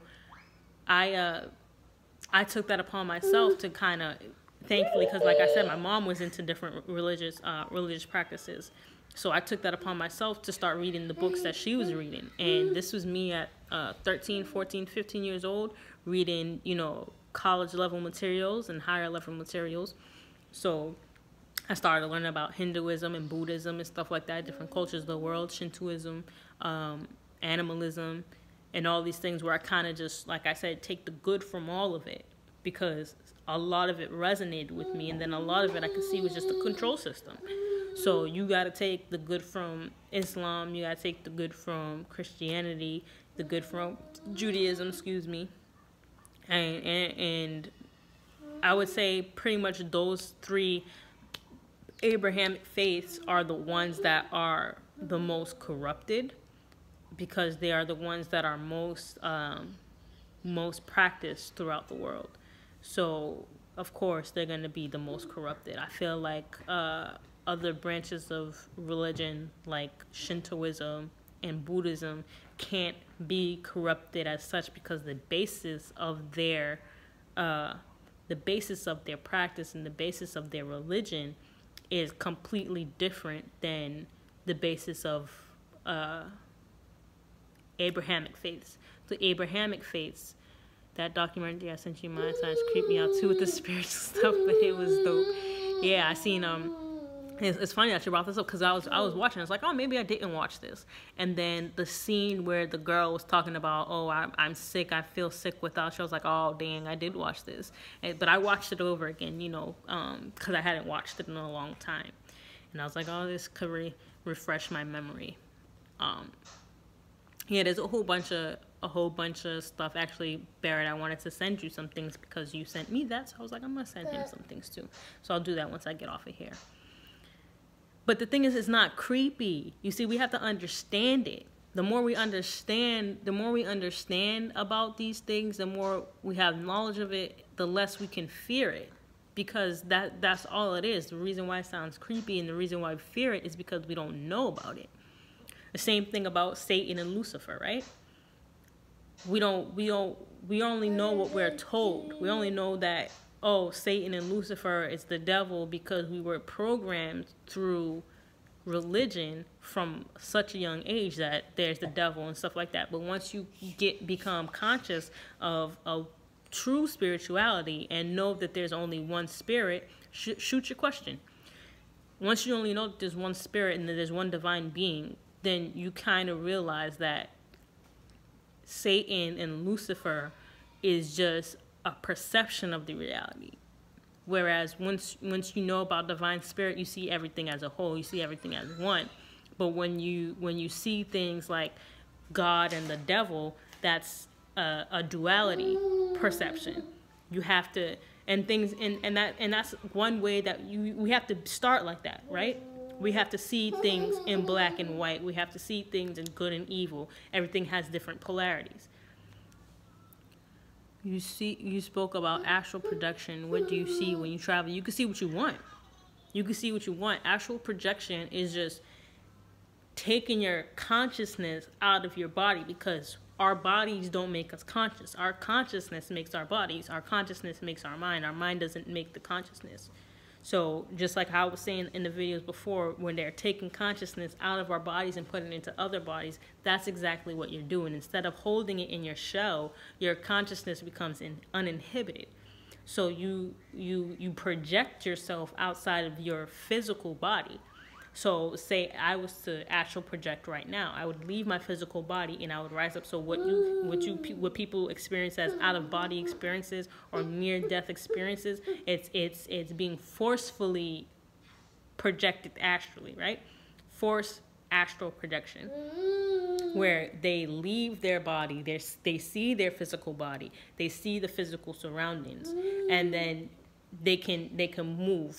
A: I took that upon myself to kind of, thankfully, because like I said, my mom was into different religious practices. So I took that upon myself to start reading the books that she was reading. And this was me at 13, 14, 15 years old, reading, college level materials and higher level materials. So I started learning about Hinduism and Buddhism and stuff like that, different cultures of the world, Shintoism, animalism, and all these things, where I kind of just, like I said, take the good from all of it, because a lot of it resonated with me, and then a lot of it I could see was just a control system. So you got to take the good from Islam, you got to take the good from Christianity, the good from Judaism, and I would say pretty much those 3 Abrahamic faiths are the ones that are the most corrupted, because they are the ones that are most practiced throughout the world. So, of course, they're going to be the most corrupted. I feel like other branches of religion, like Shintoism and Buddhism, can't be corrupted as such, because the basis of their practice and the basis of their religion is completely different than the basis of Abrahamic faiths. The Abrahamic faiths, that documentary I sent you, mine sometimes creeped me out too with the spiritual stuff, but it was dope. Yeah, I seen it's funny that you brought this up, because I was watching. I was like, oh, maybe I didn't watch this. And then the scene where the girl was talking about, oh, I'm sick, I feel sick without you. I was like, oh, dang, I did watch this. But I watched it over again, because I hadn't watched it in a long time. And I was like, oh, this could refresh my memory. Yeah, there's a whole bunch of stuff. Actually, Barrett, I wanted to send you some things because you sent me that. So I was like, I'm going to send him some things too. So I'll do that once I get off of here. But the thing is, it's not creepy. You see, we have to understand it. The more we understand about these things, the more we have knowledge of it, the less we can fear it. Because that's all it is. The reason why it sounds creepy and the reason why we fear it is because we don't know about it. The same thing about Satan and Lucifer, right? We only know what we're told. We only know that, oh, Satan and Lucifer is the devil, because we were programmed through religion from such a young age that there's the devil and stuff like that. But once you become conscious of true spirituality and know that there's only one spirit, shoot your question. Once you only know that there's one spirit and that there's one divine being, then you kind of realize that Satan and Lucifer is just a perception of the reality. Whereas once you know about divine spirit, you see everything as a whole. You see everything as one. But when you see things like God and the devil, that's a duality perception. You have to, and things, and that's one way that we have to start like that, right? We have to see things in black and white. We have to see things in good and evil. Everything has different polarities. You spoke about astral projection. What do you see when you travel? You can see what you want. You can see what you want. Astral projection is just taking your consciousness out of your body, because our bodies don't make us conscious. Our consciousness makes our bodies. Our consciousness makes our mind. Our mind doesn't make the consciousness. So just like I was saying in the videos before, when they're taking consciousness out of our bodies and putting it into other bodies, that's exactly what you're doing. Instead of holding it in your shell, your consciousness becomes uninhibited. So you project yourself outside of your physical body. So say I was to astral project right now, I would leave my physical body and I would rise up. So what people experience as out of body experiences or near death experiences, it's being forcefully projected astrally, right? Force astral projection, where they leave their body, they see their physical body, they see the physical surroundings, and then they can move,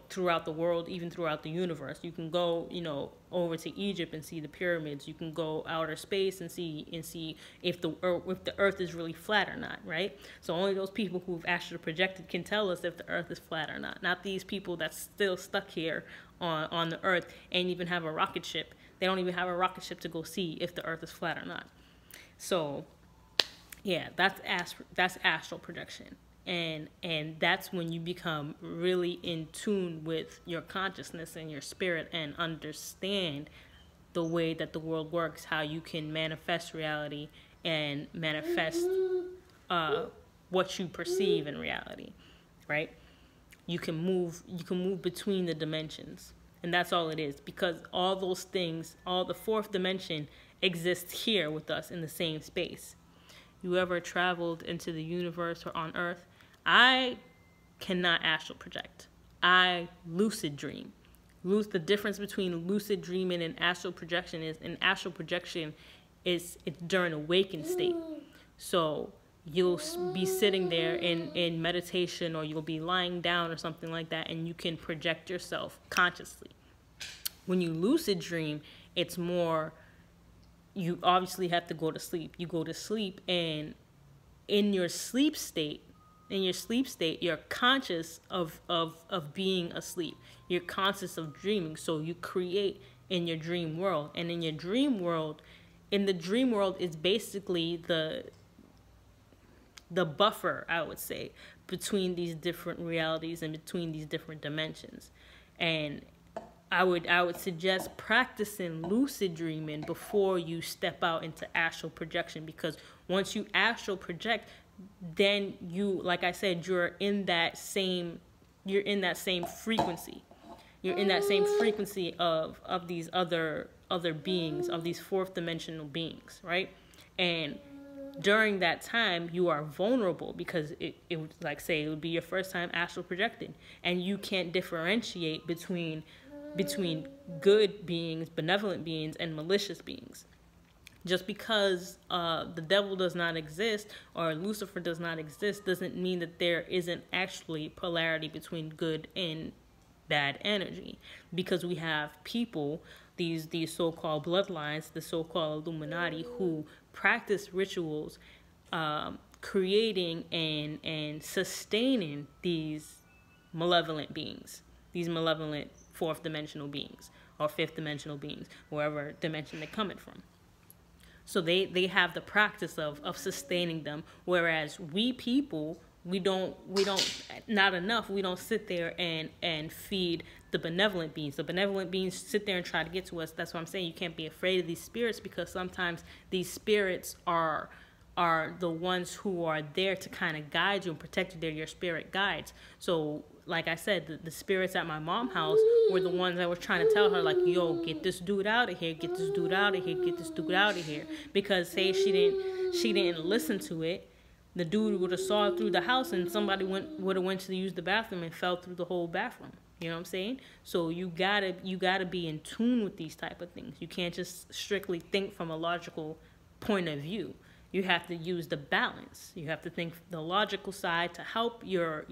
A: throughout the world, even throughout the universe. You can go, over to Egypt and see the pyramids. You can go outer space and see if the Earth is really flat or not, right? So only those people who've astral projected can tell us if the Earth is flat or not. Not these people that's still stuck here on the Earth and even have a rocket ship. They don't even have a rocket ship to go see if the Earth is flat or not. So, yeah, that's astral projection. And that's when you become really in tune with your consciousness and your spirit and understand the way that the world works, how you can manifest reality and manifest what you perceive in reality, right? You can move between the dimensions, and that's all it is, because all those things, all the fourth dimension exists here with us in the same space. You ever traveled into the universe or on Earth? I cannot astral project. I lucid dream. The difference between lucid dreaming and astral projection is, in astral projection, it's during awakened state. So you'll be sitting there in meditation, or you'll be lying down or something like that, and you can project yourself consciously. When you lucid dream, it's more, you obviously have to go to sleep. You go to sleep, and in your sleep state, you're conscious of being asleep. You're conscious of dreaming. So you create in your dream world. And in the dream world is basically the buffer, I would say, between these different realities and between these different dimensions. And I would suggest practicing lucid dreaming before you step out into astral projection, because once you astral project, then you, like I said, you're in that same frequency. You're in that same frequency of these other beings, of these fourth dimensional beings, right? And during that time, you are vulnerable, because it would, like say, it would be your first time astral projecting, and you can't differentiate between good beings, benevolent beings, and malicious beings. Just because the devil does not exist or Lucifer does not exist doesn't mean that there isn't actually polarity between good and bad energy. Because we have people, these so-called bloodlines, the so-called Illuminati, who practice rituals, creating and sustaining these malevolent beings, these malevolent fourth dimensional beings or fifth dimensional beings, wherever dimension they're coming from. So they have the practice of sustaining them, whereas we people, we don't sit there and feed the benevolent beings. The benevolent beings sit there and try to get to us. That's why I'm saying you can't be afraid of these spirits, because sometimes these spirits are the ones who are there to kind of guide you and protect you. They're your spirit guides. So like I said, the spirits at my mom's house were the ones that were trying to tell her, like, yo, get this dude out of here, get this dude out of here, get this dude out of here. Because say she didn't listen to it, the dude would have saw through the house, and somebody would have went to use the bathroom and fell through the whole bathroom. You know what I'm saying? So you gotta be in tune with these type of things. You can't just strictly think from a logical point of view. You have to use the balance. You have to think the logical side to help your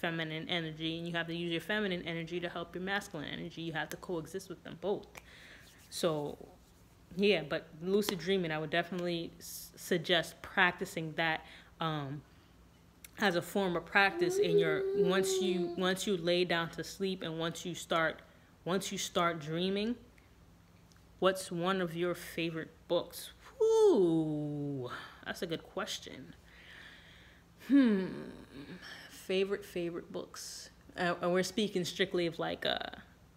A: feminine energy, and you have to use your feminine energy to help your masculine energy. You have to coexist with them both. So, yeah, but lucid dreaming, I would definitely suggest practicing that as a form of practice in your once you lay down to sleep, and once you start dreaming. What's one of your favorite books? Ooh, that's a good question. Favorite books. And we're speaking strictly of like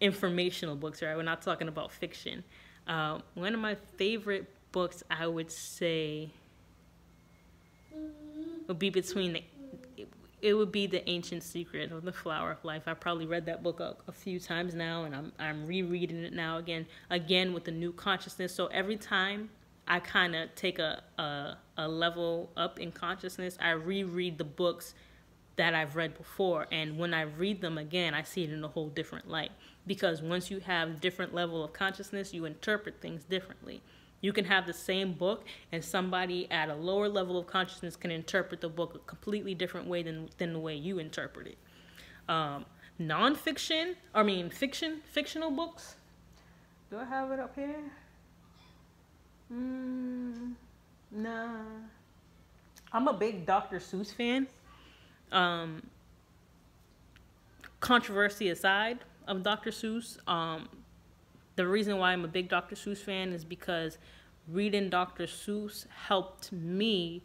A: informational books, right? We're not talking about fiction. One of my favorite books, I would say, would be it would be The Ancient Secret of the Flower of Life. I probably read that book a few times now, and I'm rereading it now again with the new consciousness. So every time I kind of take a level up in consciousness, I reread the books that I've read before, and when I read them again, I see it in a whole different light. Because once you have different level of consciousness, you interpret things differently. You can have the same book, and somebody at a lower level of consciousness can interpret the book a completely different way than the way you interpret it. Fictional books. Do I have it up here? Nah. I'm a big Dr. Seuss fan. Controversy aside of Dr. Seuss, the reason why I'm a big Dr. Seuss fan is because reading Dr. Seuss helped me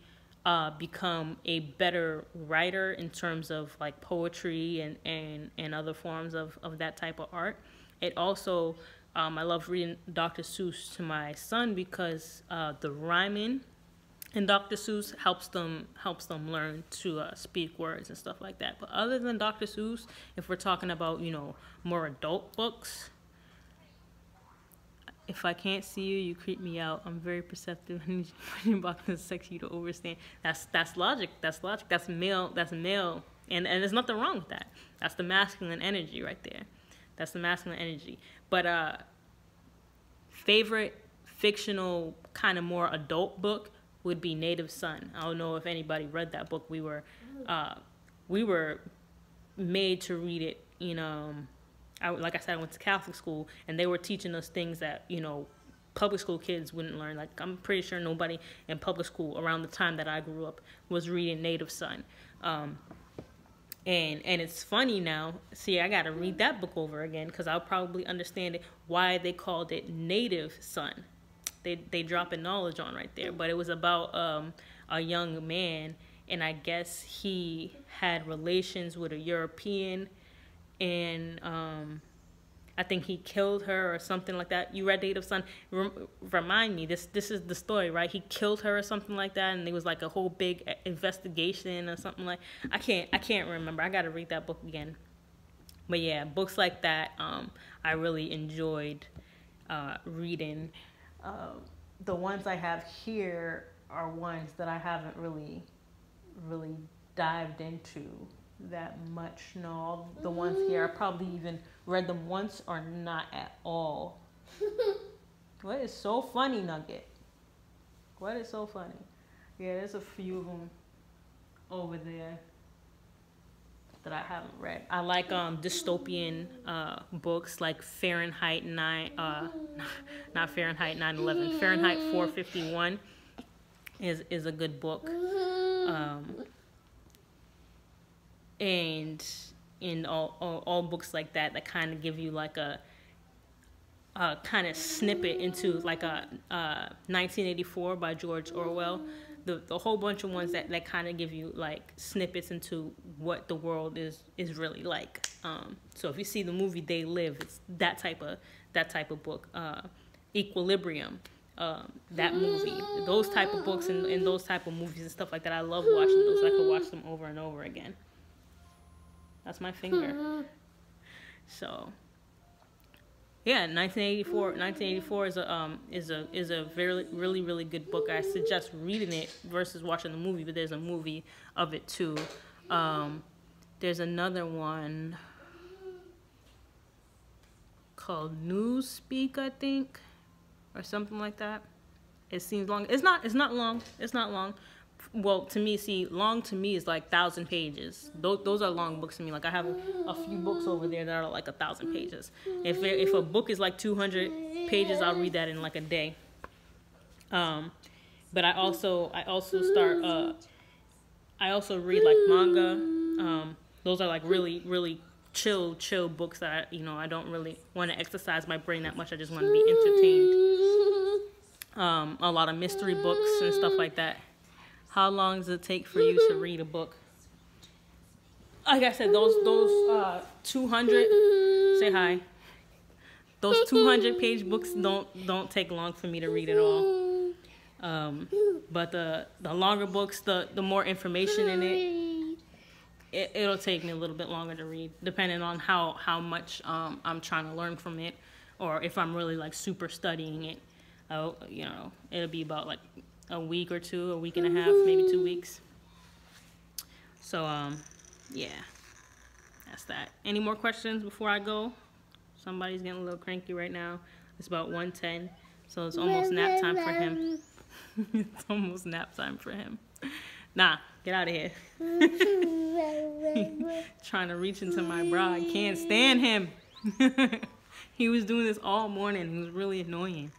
A: become a better writer in terms of like poetry and other forms of that type of art. It also, I love reading Dr. Seuss to my son because the rhyming in Dr. Seuss helps them learn to speak words and stuff like that. But other than Dr. Seuss, if we're talking about, more adult books, if I can't see you, you creep me out. I'm very perceptive. When you're about to sex you to overstand. That's logic. That's male. And there's nothing wrong with that. That's the masculine energy right there. That's the masculine energy. But favorite fictional kind of more adult book would be Native Son. I don't know if anybody read that book. We were made to read it. Like I said, I went to Catholic school, and they were teaching us things that, public school kids wouldn't learn. Like, I'm pretty sure nobody in public school around the time that I grew up was reading Native Son. And it's funny now. See, I got to read that book over again because I'll probably understand it, why they called it Native Son. They dropping knowledge on right there. But it was about a young man, and I guess he had relations with a European, and I think he killed her or something like that. You read Native Son? Remind me, this is the story, right? He killed her or something like that, and there was like a whole big investigation or something like. I can't remember. I got to read that book again. But yeah, books like that, I really enjoyed reading. The ones I have here are ones that I haven't really dived into that much. No, the ones here, I probably even read them once or not at all. What is so funny, Nugget? What is so funny? Yeah, there's a few of them over there that I haven't read. I like dystopian books like Fahrenheit 9, not Fahrenheit 9/11, Fahrenheit 451 is a good book. And in all books like that kind of give you like a kind of snippet into like a 1984 by George Orwell. The whole bunch of ones that kind of give you like snippets into what the world is really like. So if you see the movie They Live, it's that type of book. Equilibrium, that movie, those type of books and those type of movies and stuff like that. I love watching those. I could watch them over and over again. That's my finger. So yeah, 1984 is a very really good book. I suggest reading it versus watching the movie, but there's a movie of it too. There's another one. called Newspeak, I think, or something like that. It seems long. It's not long. It's not long. Well, to me, see, long to me is like 1,000 pages. Those are long books to me. Like I have a few books over there that are like 1,000 pages. If a book is like 200 pages, I'll read that in like a day. But I also read like manga. Those are like really chill books that I don't really want to exercise my brain that much. I just want to be entertained. A lot of mystery books and stuff like that. How long does it take for you to read a book? Like I said, those 200. Say hi. Those 200-page books don't take long for me to read at all. But the longer books, the more information in it'll take me a little bit longer to read, depending on how much I'm trying to learn from it, or if I'm really like super studying it. It'll be about like a week or two, a week and a half, maybe 2 weeks. So yeah, that's that. Any more questions before I go? Somebody's getting a little cranky right now. It's about 1:10, so it's almost nap time for him. It's almost nap time for him. Nah, get out of here. Trying to reach into my bra. I can't stand him. He was doing this all morning. It was really annoying.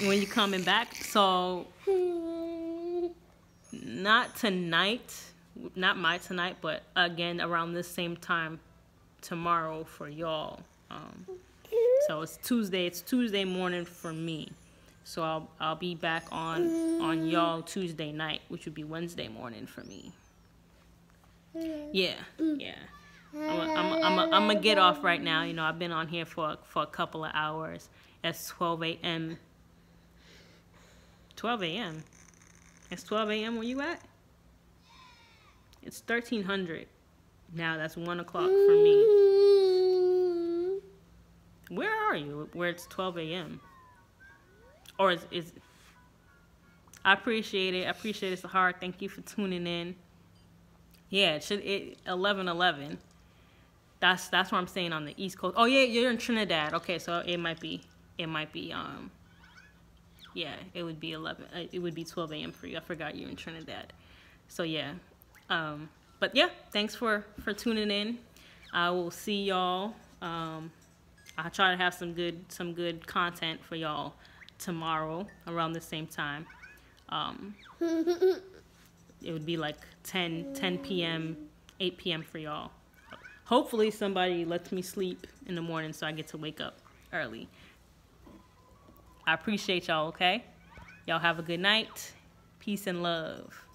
A: When you coming back? So, not tonight. Not my tonight, but again, around this same time tomorrow for y'all. So it's Tuesday. It's Tuesday morning for me. So I'll be back on y'all Tuesday night, which would be Wednesday morning for me. Yeah. I'm gonna get off right now. I've been on here for a couple of hours. It's 12 a.m. 12 a.m. It's 12 a.m. where you at? It's 1300. Now that's 1 o'clock for me. Where are you? Where it's 12 a.m. Or is I appreciate it. I appreciate it, Sahar. Thank you for tuning in. Yeah, it 11:11. That's what I'm saying on the East Coast. Oh yeah, you're in Trinidad. Okay, so it might be yeah, it would be 11. It would be 12 a.m. for you. I forgot you're in Trinidad. So yeah. But yeah, thanks for tuning in. I will see y'all. I'll try to have some good content for y'all tomorrow around the same time. It would be like 10 p.m., 8 p.m. for y'all. Hopefully somebody lets me sleep in the morning so I get to wake up early. I appreciate y'all, okay? Y'all have a good night. Peace and love.